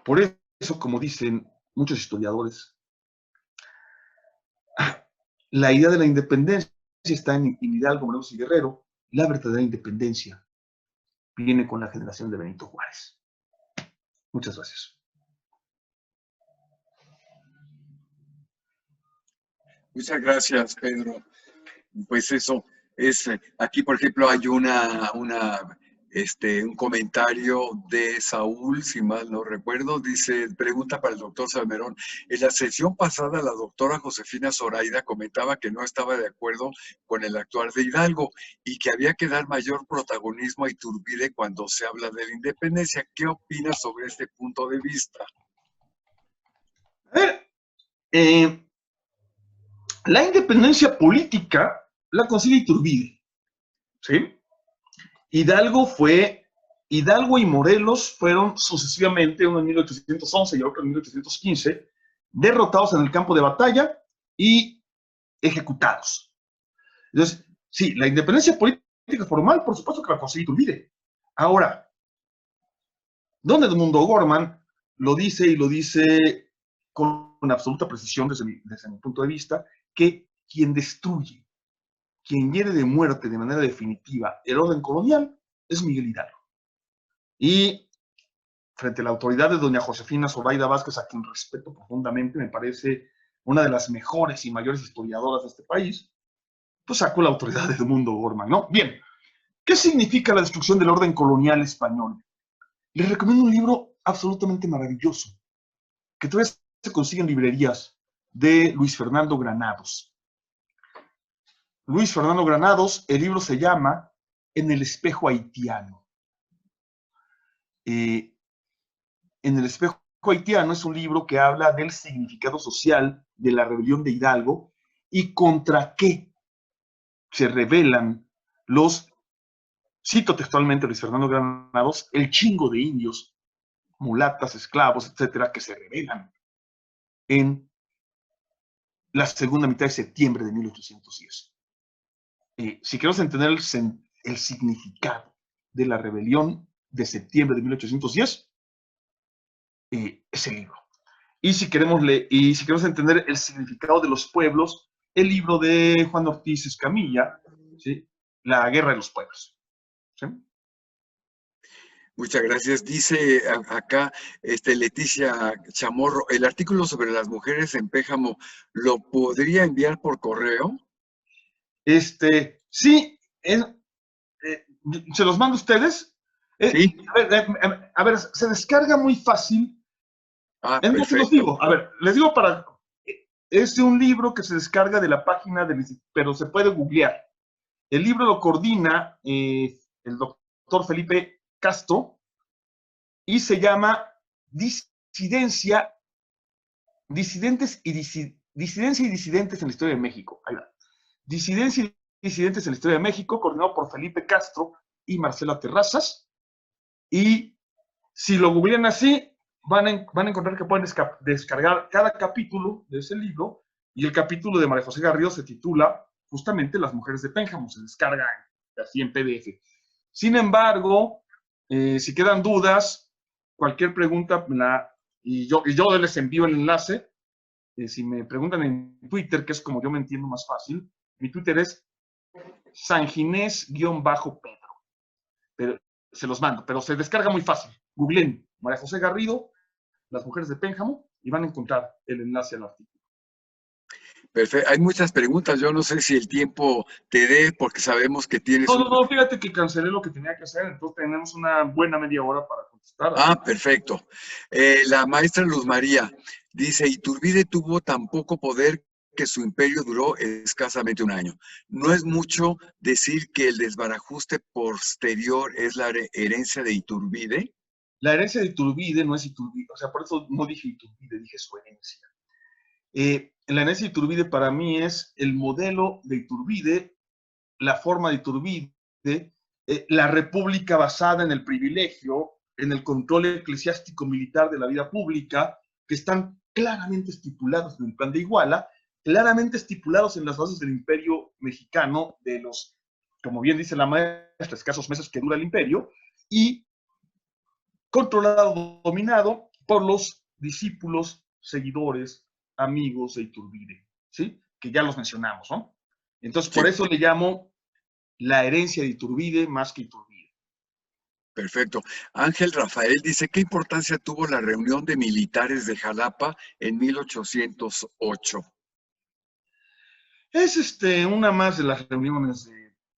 Por eso, como dicen muchos historiadores, la idea de la independencia está en Hidalgo, Morelos y Guerrero. La verdadera independencia viene con la generación de Benito Juárez. Muchas gracias. Muchas gracias, Pedro. Pues eso es, aquí por ejemplo hay un comentario de Saúl, si mal no recuerdo, dice, pregunta para el doctor Salmerón. En la sesión pasada la doctora Josefina Zoraida comentaba que no estaba de acuerdo con el actuar de Hidalgo y que había que dar mayor protagonismo a Iturbide cuando se habla de la independencia. ¿Qué opinas sobre este punto de vista? A ver, la independencia política la consigue Iturbide, ¿sí? Hidalgo y Morelos fueron sucesivamente, uno en 1811 y otro en 1815, derrotados en el campo de batalla y ejecutados. Entonces, sí, la independencia política formal, por supuesto que la consigue Iturbide. Ahora, don Edmundo Gorman lo dice, y lo dice con absoluta precisión desde mi punto de vista, que quien destruye, quien hiere de muerte de manera definitiva el orden colonial es Miguel Hidalgo. Y frente a la autoridad de doña Josefina Zoraida Vázquez, a quien respeto profundamente, me parece una de las mejores y mayores historiadoras de este país, pues sacó la autoridad de Edmundo Gorman, ¿no? Bien, ¿qué significa la destrucción del orden colonial español? Les recomiendo un libro absolutamente maravilloso, que todavía se consigue en librerías, de Luis Fernando Granados. Luis Fernando Granados, el libro se llama En el espejo haitiano. En el espejo haitiano es un libro que habla del significado social de la rebelión de Hidalgo y contra qué se rebelan los, cito textualmente a Luis Fernando Granados, el chingo de indios, mulatas, esclavos, etcétera, que se rebelan en la segunda mitad de septiembre de 1810. Si queremos entender el significado de la rebelión de septiembre de 1810, ese libro. Y si queremos entender el significado de los pueblos, el libro de Juan Ortiz Escamilla, ¿sí? La guerra de los pueblos. ¿Sí? Muchas gracias. Dice acá Leticia Chamorro, el artículo sobre las mujeres en Pénjamo, ¿lo podría enviar por correo? Sí, ¿se los mando a ustedes? Sí. A ver, se descarga muy fácil. Entonces los digo, a ver, les digo es un libro que se descarga de la página pero se puede googlear. El libro lo coordina el doctor Felipe Castro y se llama Disidencia y disidentes en la historia de México. Ahí va. Disidencia y disidentes en la historia de México, coordinado por Felipe Castro y Marcela Terrazas. Y si lo googlean así, van a encontrar que pueden descargar cada capítulo de ese libro, y el capítulo de María José Garrido se titula justamente Las mujeres de Pénjamo, se descarga así en PDF. Sin embargo, si quedan dudas, cualquier pregunta, y yo les envío el enlace. Si me preguntan en Twitter, que es como yo me entiendo más fácil, mi Twitter es Sanginés-Pedro. Pero se los mando, pero se descarga muy fácil. Googleen María José Garrido, las mujeres de Pénjamo, y van a encontrar el enlace al artículo. Perfecto. Hay muchas preguntas. Yo no sé si el tiempo te dé, porque sabemos que tienes No, fíjate que cancelé lo que tenía que hacer, entonces tenemos una buena media hora para contestar. Ah, perfecto. La maestra Luz María dice, Iturbide tuvo tan poco poder que su imperio duró escasamente un año. ¿No es mucho decir que el desbarajuste posterior es la herencia de Iturbide? La herencia de Iturbide no es Iturbide, o sea, por eso no dije Iturbide, dije su herencia. La herencia de Iturbide para mí es el modelo de Iturbide, la forma de Iturbide, la república basada en el privilegio, en el control eclesiástico militar de la vida pública, que están claramente estipulados en el Plan de Iguala, claramente estipulados en las bases del imperio mexicano, de los, como bien dice la maestra, escasos meses que dura el imperio, y controlado, dominado por los discípulos, seguidores, amigos de Iturbide, ¿sí? Que ya los mencionamos, ¿no? Entonces, por eso le llamo la herencia de Iturbide más que Iturbide. Perfecto. Ángel Rafael dice, ¿qué importancia tuvo la reunión de militares de Jalapa en 1808? Es una más de las reuniones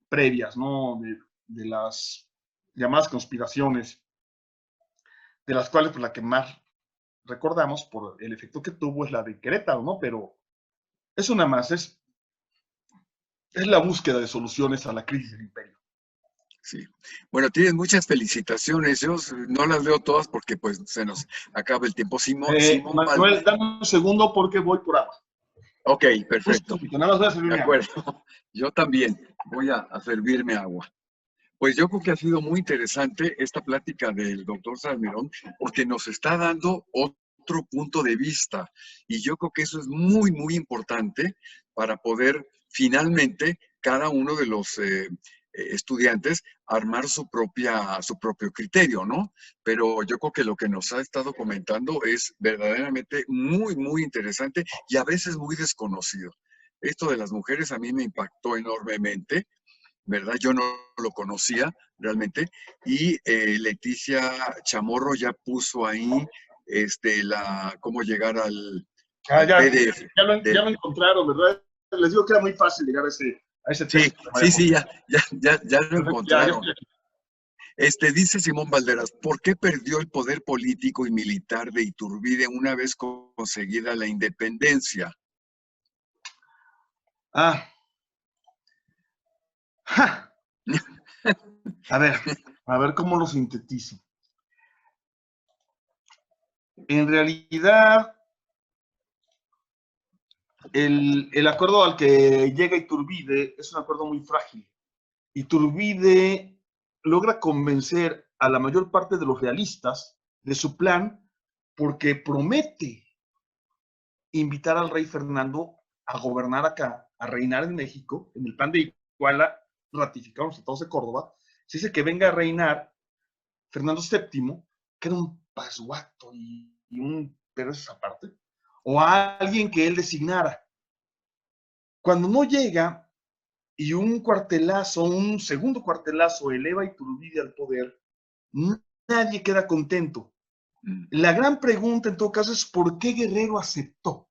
previas, ¿no? De las llamadas conspiraciones, de las cuales pues, la que más recordamos por el efecto que tuvo es la de Querétaro, ¿no? Pero es una más, es la búsqueda de soluciones a la crisis del imperio. Sí. Bueno, tienes muchas felicitaciones. Yo no las leo todas porque pues se nos acaba el tiempo. Simón Manuel, dame un segundo porque voy por agua. Ok, perfecto. Nada más voy a servirme de acuerdo. Agua. Yo también voy a servirme agua. Pues yo creo que ha sido muy interesante esta plática del doctor Salmerón porque nos está dando otro punto de vista y yo creo que eso es muy, muy importante para poder finalmente cada uno de los estudiantes armar su propio criterio, ¿no? Pero yo creo que lo que nos ha estado comentando es verdaderamente muy, muy interesante y a veces muy desconocido. Esto de las mujeres a mí me impactó enormemente, ¿verdad? Yo no lo conocía realmente. Y Leticia Chamorro ya puso ahí cómo llegar al PDF. Ya lo encontraron, ¿verdad? Les digo que era muy fácil llegar a ese texto. Sí, ya lo encontraron. Dice Simón Valderas, ¿por qué perdió el poder político y militar de Iturbide una vez conseguida la independencia? A ver cómo lo sintetizo. En realidad, el acuerdo al que llega Iturbide es un acuerdo muy frágil. Iturbide logra convencer a la mayor parte de los realistas de su plan porque promete invitar al rey Fernando a gobernar acá, a reinar en México, en el Plan de Iguala, ratificado en los Tratados de Córdoba. Se dice que venga a reinar Fernando VII, que era un pasguato y un pero eso aparte, o a alguien que él designara. Cuando no llega y un cuartelazo, un segundo cuartelazo eleva a Iturbide al poder, nadie queda contento. La gran pregunta en todo caso es ¿por qué Guerrero aceptó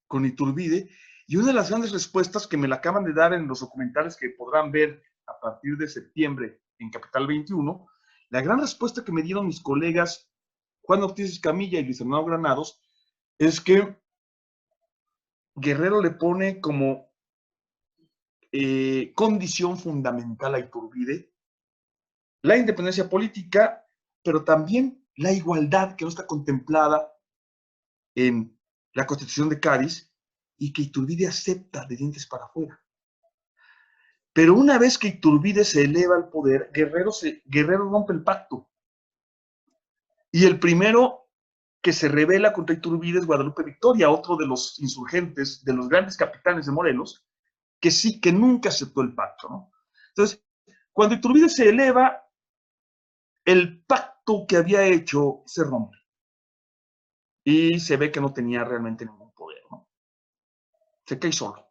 con Iturbide? Y una de las grandes respuestas que me la acaban de dar en los documentales que podrán ver a partir de septiembre en Capital 21, la gran respuesta que me dieron mis colegas Juan Ortiz Escamilla y Luis Fernando Granados es que Guerrero le pone como condición fundamental a Iturbide la independencia política, pero también la igualdad que no está contemplada en la Constitución de Cádiz y que Iturbide acepta de dientes para afuera. Pero una vez que Iturbide se eleva al poder, Guerrero rompe el pacto. Y el primero que se rebela contra Iturbide es Guadalupe Victoria, otro de los insurgentes, de los grandes capitanes de Morelos, que nunca aceptó el pacto, ¿no? Entonces, cuando Iturbide se eleva, el pacto que había hecho se rompe. Y se ve que no tenía realmente ningún poder, ¿no? Se cae solo.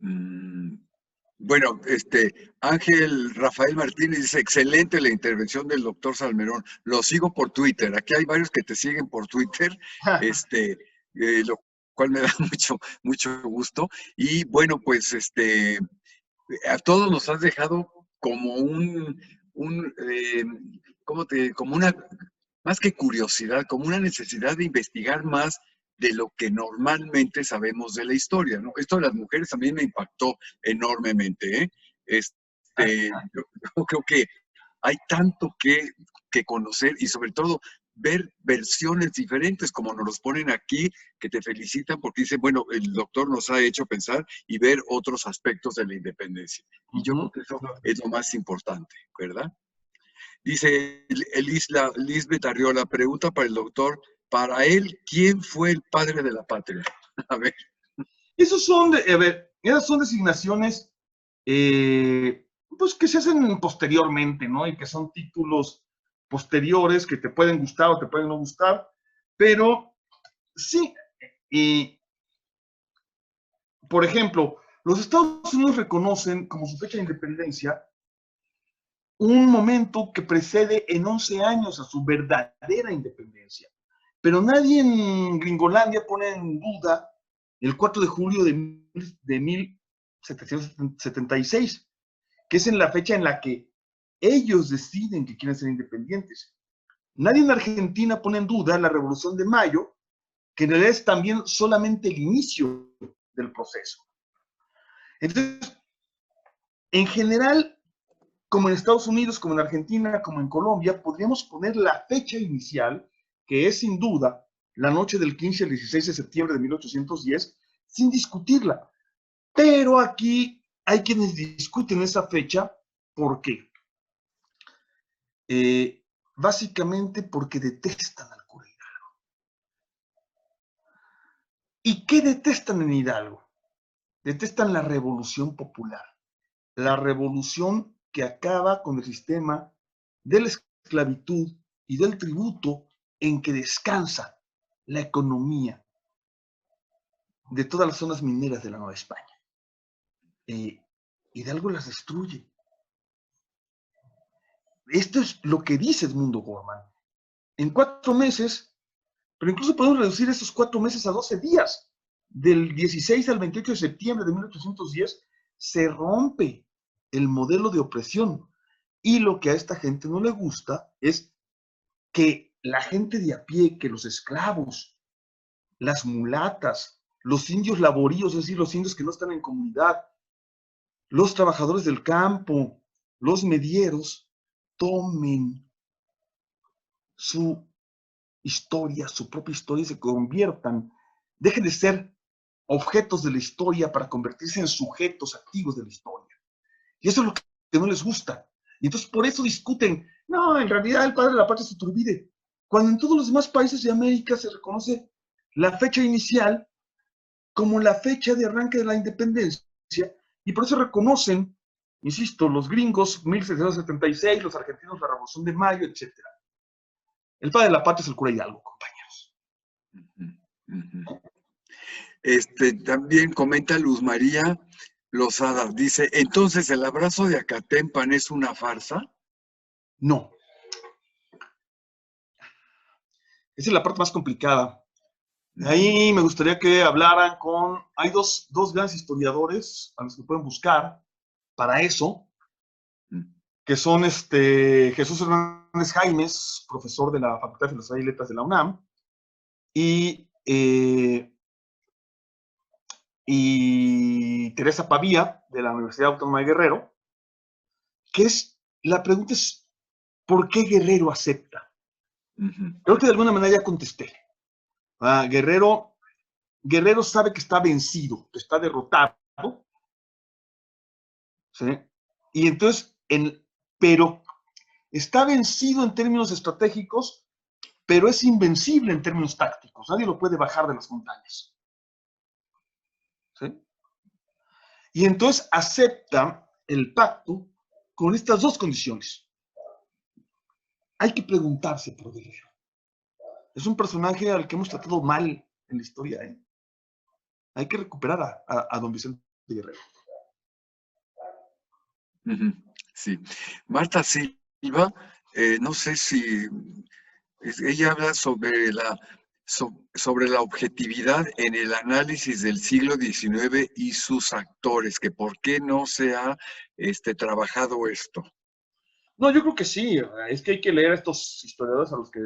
Mm, Bueno, Ángel Rafael Martínez dice, excelente la intervención del doctor Salmerón. Lo sigo por Twitter. Aquí hay varios que te siguen por Twitter, lo cual me da mucho gusto. Y bueno, pues a todos nos has dejado como como una, más que curiosidad, como una necesidad de investigar más de lo que normalmente sabemos de la historia, ¿no? Esto de las mujeres también me impactó enormemente, ¿eh? Yo creo que hay tanto que conocer y sobre todo ver versiones diferentes, como nos los ponen aquí, que te felicitan porque dicen, bueno, el doctor nos ha hecho pensar y ver otros aspectos de la independencia. Y yo creo que eso es lo más importante, ¿verdad? Dice Lisbeth Arriola, pregunta para el doctor, para él, ¿quién fue el padre de la patria? A ver. Esas son designaciones pues que se hacen posteriormente, ¿no? Y que son títulos posteriores que te pueden gustar o te pueden no gustar, pero sí, por ejemplo, los Estados Unidos reconocen como su fecha de independencia un momento que precede en 11 años a su verdadera independencia. Pero nadie en Gringolandia pone en duda el 4 de julio de 1776, que es en la fecha en la que ellos deciden que quieren ser independientes. Nadie en Argentina pone en duda la Revolución de Mayo, que en realidad es también solamente el inicio del proceso. Entonces, en general, como en Estados Unidos, como en Argentina, como en Colombia, podríamos poner la fecha inicial, que es sin duda la noche del 15 al 16 de septiembre de 1810, sin discutirla. Pero aquí hay quienes discuten esa fecha. ¿Por qué? Básicamente porque detestan al cura Hidalgo. ¿Y qué detestan en Hidalgo? Detestan la revolución popular, la revolución que acaba con el sistema de la esclavitud y del tributo en que descansa la economía de todas las zonas mineras de la Nueva España. Hidalgo las destruye. Esto es lo que dice Edmundo Gorman. En 4 meses, pero incluso podemos reducir esos 4 meses a 12 días. Del 16 al 28 de septiembre de 1810 se rompe el modelo de opresión. Y lo que a esta gente no le gusta es que la gente de a pie, que los esclavos, las mulatas, los indios laboríos, es decir, los indios que no están en comunidad, los trabajadores del campo, los medieros, tomen su historia, su propia historia, y se conviertan, dejen de ser objetos de la historia para convertirse en sujetos activos de la historia. Y eso es lo que no les gusta. Y entonces por eso discuten, no, en realidad el padre de la patria es Iturbide, cuando en todos los demás países de América se reconoce la fecha inicial como la fecha de arranque de la independencia, y por eso reconocen, insisto, los gringos 1776, los argentinos la Revolución de Mayo, etc. El padre de la patria es el cura Hidalgo, compañeros. También comenta Luz María Lozada, dice, entonces el abrazo de Acatempan es una farsa. No. Esa es la parte más complicada. Ahí me gustaría que hablaran con... Hay dos grandes historiadores a los que pueden buscar para eso, que son Jesús Hernández Jaimes, profesor de la Facultad de Filosofía y Letras de la UNAM, y Teresa Pavía, de la Universidad Autónoma de Guerrero, que la pregunta es, ¿por qué Guerrero acepta? Creo que de alguna manera ya contesté. Guerrero sabe que está vencido, que está derrotado, ¿sí? Y entonces, pero está vencido en términos estratégicos, pero es invencible en términos tácticos. Nadie lo puede bajar de las montañas. ¿Sí? Y entonces acepta el pacto con estas dos condiciones. Hay que preguntarse por Guerrero. Es un personaje al que hemos tratado mal en la historia. Hay que recuperar a don Vicente Guerrero. Ujú, sí. Marta Silva, no sé si ella habla sobre la objetividad en el análisis del siglo XIX y sus actores, que por qué no se ha trabajado esto. No, yo creo que sí. Es que hay que leer a estos historiadores a los que...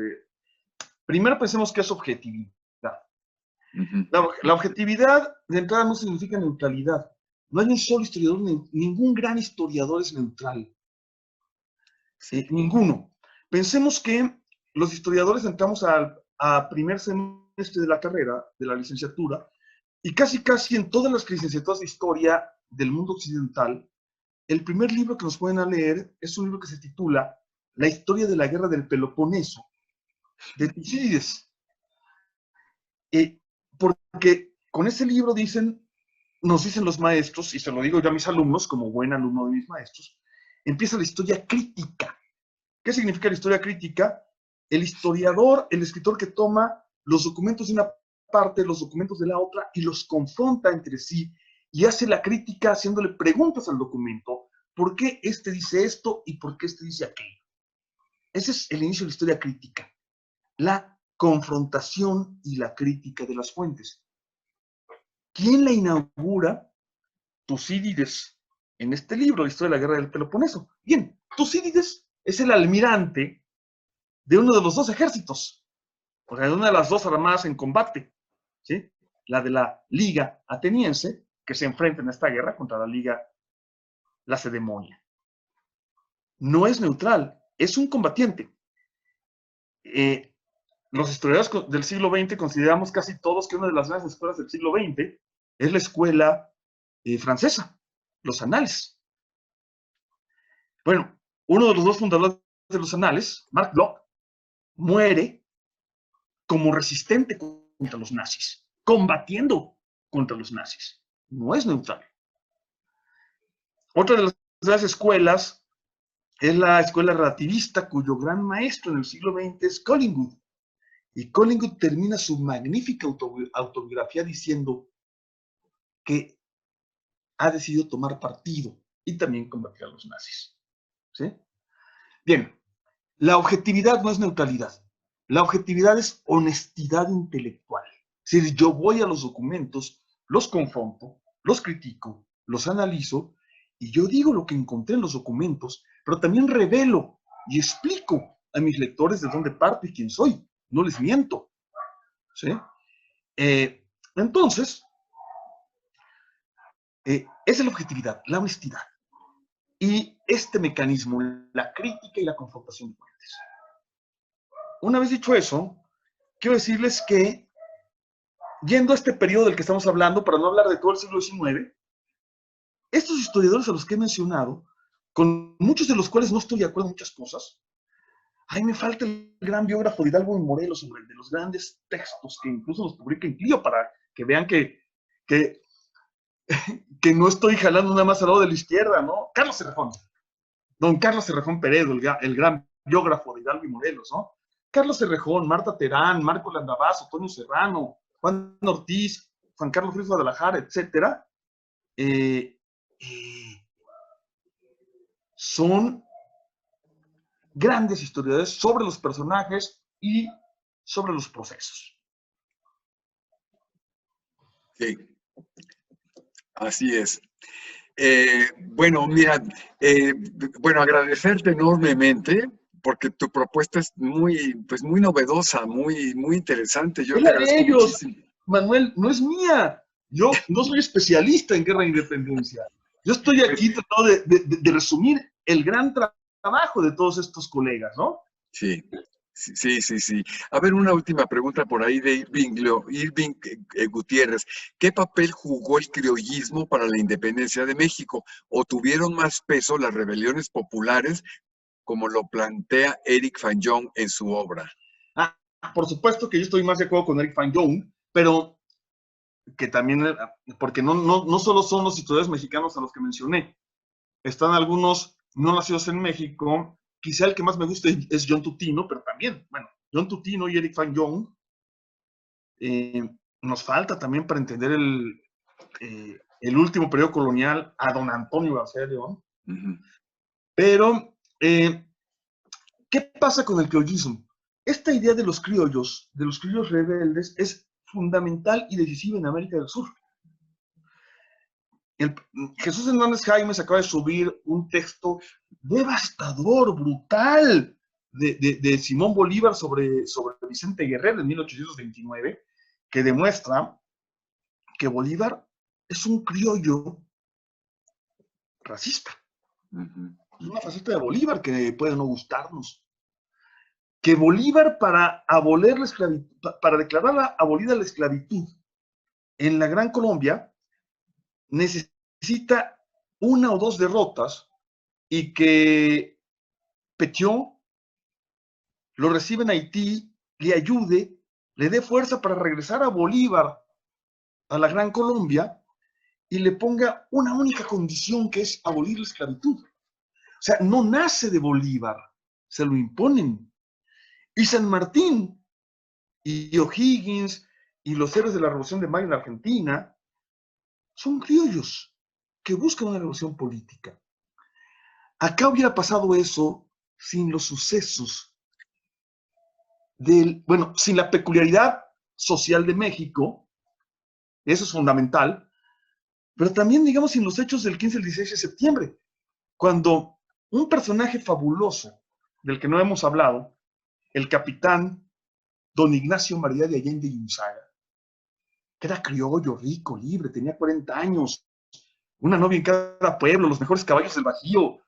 Primero pensemos qué es objetividad. Ujú. La objetividad de entrada no significa neutralidad. No hay un solo historiador, ningún gran historiador es neutral. Ninguno. Pensemos que los historiadores entramos a primer semestre de la carrera, de la licenciatura, y casi en todas las licenciaturas de historia del mundo occidental, el primer libro que nos pueden leer es un libro que se titula La historia de la guerra del Peloponeso, de Tucídides. Porque con ese libro nos dicen los maestros, y se lo digo yo a mis alumnos, como buen alumno de mis maestros, empieza la historia crítica. ¿Qué significa la historia crítica? El historiador, el escritor que toma los documentos de una parte, los documentos de la otra, y los confronta entre sí, y hace la crítica haciéndole preguntas al documento. ¿Por qué este dice esto y por qué este dice aquello? Ese es el inicio de la historia crítica. La confrontación y la crítica de las fuentes. ¿Quién la inaugura? Tucídides, en este libro, La historia de la guerra del Peloponeso. Bien, Tucídides es el almirante de uno de los dos ejércitos, o sea, de una de las dos armadas en combate, ¿sí? La de la Liga Ateniense, que se enfrenta en esta guerra contra la Liga Lacedemonia. No es neutral, es un combatiente. Los historiadores del siglo XX consideramos casi todos que una de las grandes escuelas del siglo XX es la escuela francesa, los anales. Bueno, uno de los dos fundadores de los anales, Marc Bloch, muere como resistente contra los nazis, combatiendo contra los nazis. No es neutral. Otra de las escuelas es la escuela relativista, cuyo gran maestro en el siglo XX es Collingwood. Y Collingwood termina su magnífica autobiografía diciendo que ha decidido tomar partido y también combatir a los nazis. ¿Sí? Bien, la objetividad no es neutralidad. La objetividad es honestidad intelectual. Es decir, yo voy a los documentos, los confronto, los critico, los analizo, y yo digo lo que encontré en los documentos, pero también revelo y explico a mis lectores de dónde parto y quién soy. No les miento. ¿Sí? Entonces, esa es la objetividad, la honestidad. Y este mecanismo, la crítica y la confrontación de fuentes. Una vez dicho eso, quiero decirles que, yendo a este periodo del que estamos hablando, para no hablar de todo el siglo XIX, estos historiadores a los que he mencionado, con muchos de los cuales no estoy de acuerdo en muchas cosas, ahí me falta el gran biógrafo de Hidalgo y Morelos, sobre el de los grandes textos que incluso los publica en Clio, para que vean que no estoy jalando nada más al lado de la izquierda, ¿no? Carlos Cerrejón, don Carlos Cerrejón Peredo, el gran biógrafo de Hidalgo y Morelos, ¿no? Carlos Cerrejón, Marta Terán, Marco Landavazo, Antonio Serrano, Juan Ortiz, Juan Carlos Ruiz Guadalajara, etcétera, son grandes historiadores sobre los personajes y sobre los procesos. Sí, así es. Bueno, mira, bueno, agradecerte enormemente porque tu propuesta es pues muy novedosa, muy interesante. Yo Es te la de agradezco ellos, muchísimo. Manuel, no es mía. Yo no soy especialista en guerra e independencia. Yo estoy aquí tratando de resumir el gran trabajo de todos estos colegas, ¿no? Sí, sí. A ver, una última pregunta por ahí de Irving Gutiérrez. ¿Qué papel jugó el criollismo para la independencia de México? ¿O tuvieron más peso las rebeliones populares, como lo plantea Eric Fanjón en su obra? Por supuesto que yo estoy más de acuerdo con Eric Fanjón, pero que también, porque no solo son los historiadores mexicanos a los que mencioné, están algunos no nacidos en México. Quizá el que más me gusta es John Tutino, pero también, bueno, John Tutino y Eric Fanjón nos falta también para entender el último periodo colonial a don Antonio García de León. Ujú. Pero, ¿qué pasa con el criollismo? Esta idea de los criollos rebeldes, es fundamental y decisiva en América del Sur. Jesús Hernández Jaimes acaba de subir un texto devastador, brutal, de Simón Bolívar sobre Vicente Guerrero en 1829, que demuestra que Bolívar es un criollo racista. Es una faceta de Bolívar que puede no gustarnos. Que Bolívar, para declarar abolida la esclavitud en la Gran Colombia, necesita una o dos derrotas y que Petión lo recibe en Haití, le ayude, le dé fuerza para regresar a Bolívar a la Gran Colombia y le ponga una única condición, que es abolir la esclavitud. O sea, no nace de Bolívar, se lo imponen. Y San Martín y O'Higgins y los héroes de la Revolución de Mayo en Argentina son criollos que buscan una revolución política. Acá hubiera pasado eso sin los sucesos sin la peculiaridad social de México, eso es fundamental, pero también, digamos, sin los hechos del 15 y el 16 de septiembre, cuando un personaje fabuloso del que no hemos hablado, el capitán don Ignacio María de Allende y Unzaga, que era criollo, rico, libre, tenía 40 años, una novia en cada pueblo, los mejores caballos del Bajío,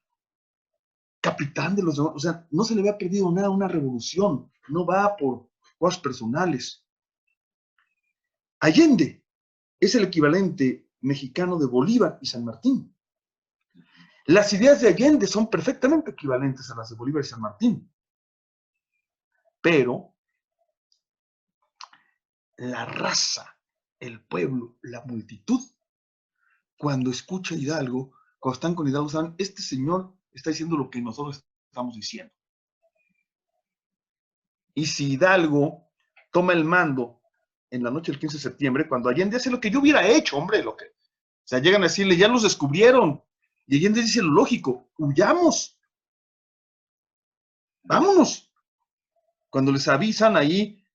capitán de los demás, o sea, no se le había perdido nada a una revolución, no va por cosas personales. Allende es el equivalente mexicano de Bolívar y San Martín. Las ideas de Allende son perfectamente equivalentes a las de Bolívar y San Martín. Pero la raza, el pueblo, la multitud, cuando escucha a Hidalgo, cuando están con Hidalgo, saben, este señor está diciendo lo que nosotros estamos diciendo. Y si Hidalgo toma el mando en la noche del 15 de septiembre, cuando Allende hace lo que yo hubiera hecho, hombre, o sea, llegan a decirle, ya los descubrieron, y Allende dice lo lógico, huyamos, vámonos. Cuando les avisan ahí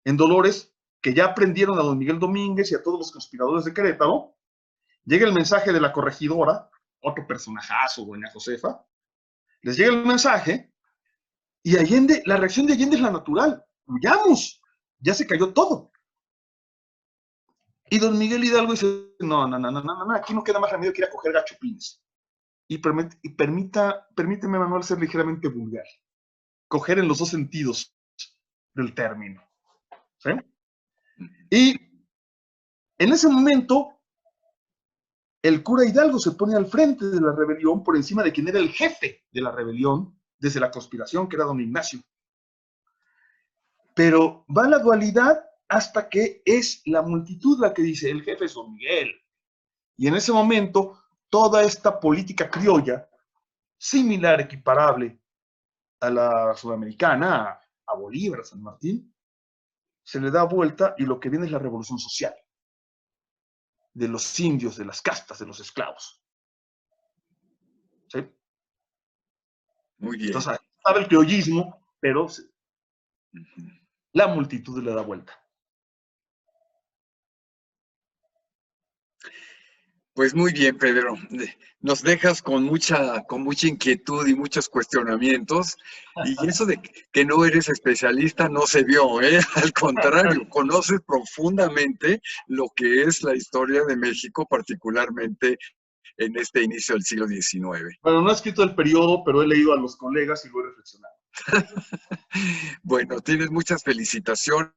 en Dolores que ya prendieron a don Miguel Domínguez y a todos los conspiradores de Querétaro, llega el mensaje de la corregidora, otro personajazo, doña Josefa, les llega el mensaje, y Allende, la reacción de Allende es la natural, huyamos, ya se cayó todo. Y don Miguel Hidalgo dice, no, aquí no queda más remedio que ir a coger gachupines. Y permíteme, Manuel, ser ligeramente vulgar. Coger en los dos sentidos del término. ¿Sí? Y en ese momento, el cura Hidalgo se pone al frente de la rebelión por encima de quien era el jefe de la rebelión desde la conspiración, que era don Ignacio. Pero va la dualidad hasta que es la multitud la que dice, el jefe es don Miguel. Y en ese momento, toda esta política criolla, similar, equiparable a la sudamericana, a Bolívar, a San Martín, se le da vuelta y lo que viene es la revolución social de los indios, de las castas, de los esclavos. ¿Sí? Muy bien. Entonces, sabe el criollismo, pero la multitud le da vuelta. Pues muy bien, Pedro. Nos dejas con mucha inquietud y muchos cuestionamientos. Y eso de que no eres especialista no se vio, ¿eh? Al contrario, conoces profundamente lo que es la historia de México, particularmente en este inicio del siglo XIX. Bueno, no he escrito el periodo, pero he leído a los colegas y lo he reflexionado. Bueno, tienes muchas felicitaciones.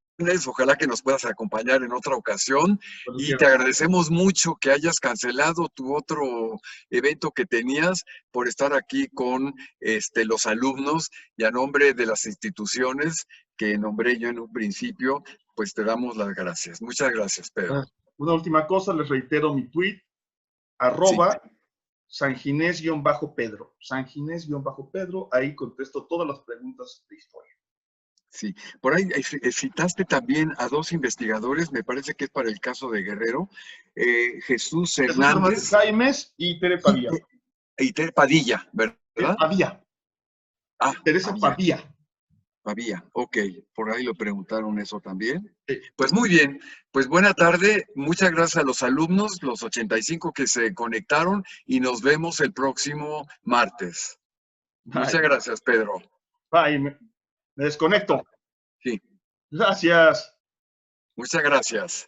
Ojalá que nos puedas acompañar en otra ocasión y te Quiero. agradecemos mucho que hayas cancelado tu otro evento que tenías por estar aquí con los alumnos y a nombre de las instituciones que nombré yo en un principio, pues te damos las gracias. Muchas gracias, Pedro. Una última cosa, les reitero mi tweet, Sí. @sanginés_pedro. Sanginés_pedro, ahí contesto todas las preguntas de historia. Sí, por ahí citaste también a 2 investigadores, me parece que es para el caso de Guerrero, Jesús Jesús Hernández Hernández Jaimes y Tere y, Padilla. y Tere Padilla, ¿verdad? Padilla, Ah, Teresa Padilla, Padilla. Padilla, ok, por ahí lo preguntaron eso también. Sí. Pues muy bien, pues buena tarde, muchas gracias a los alumnos, los 85 que se conectaron y nos vemos el próximo martes. Muchas Bye. gracias, Pedro. Bye. Me desconecto. Sí, Gracias. muchas gracias.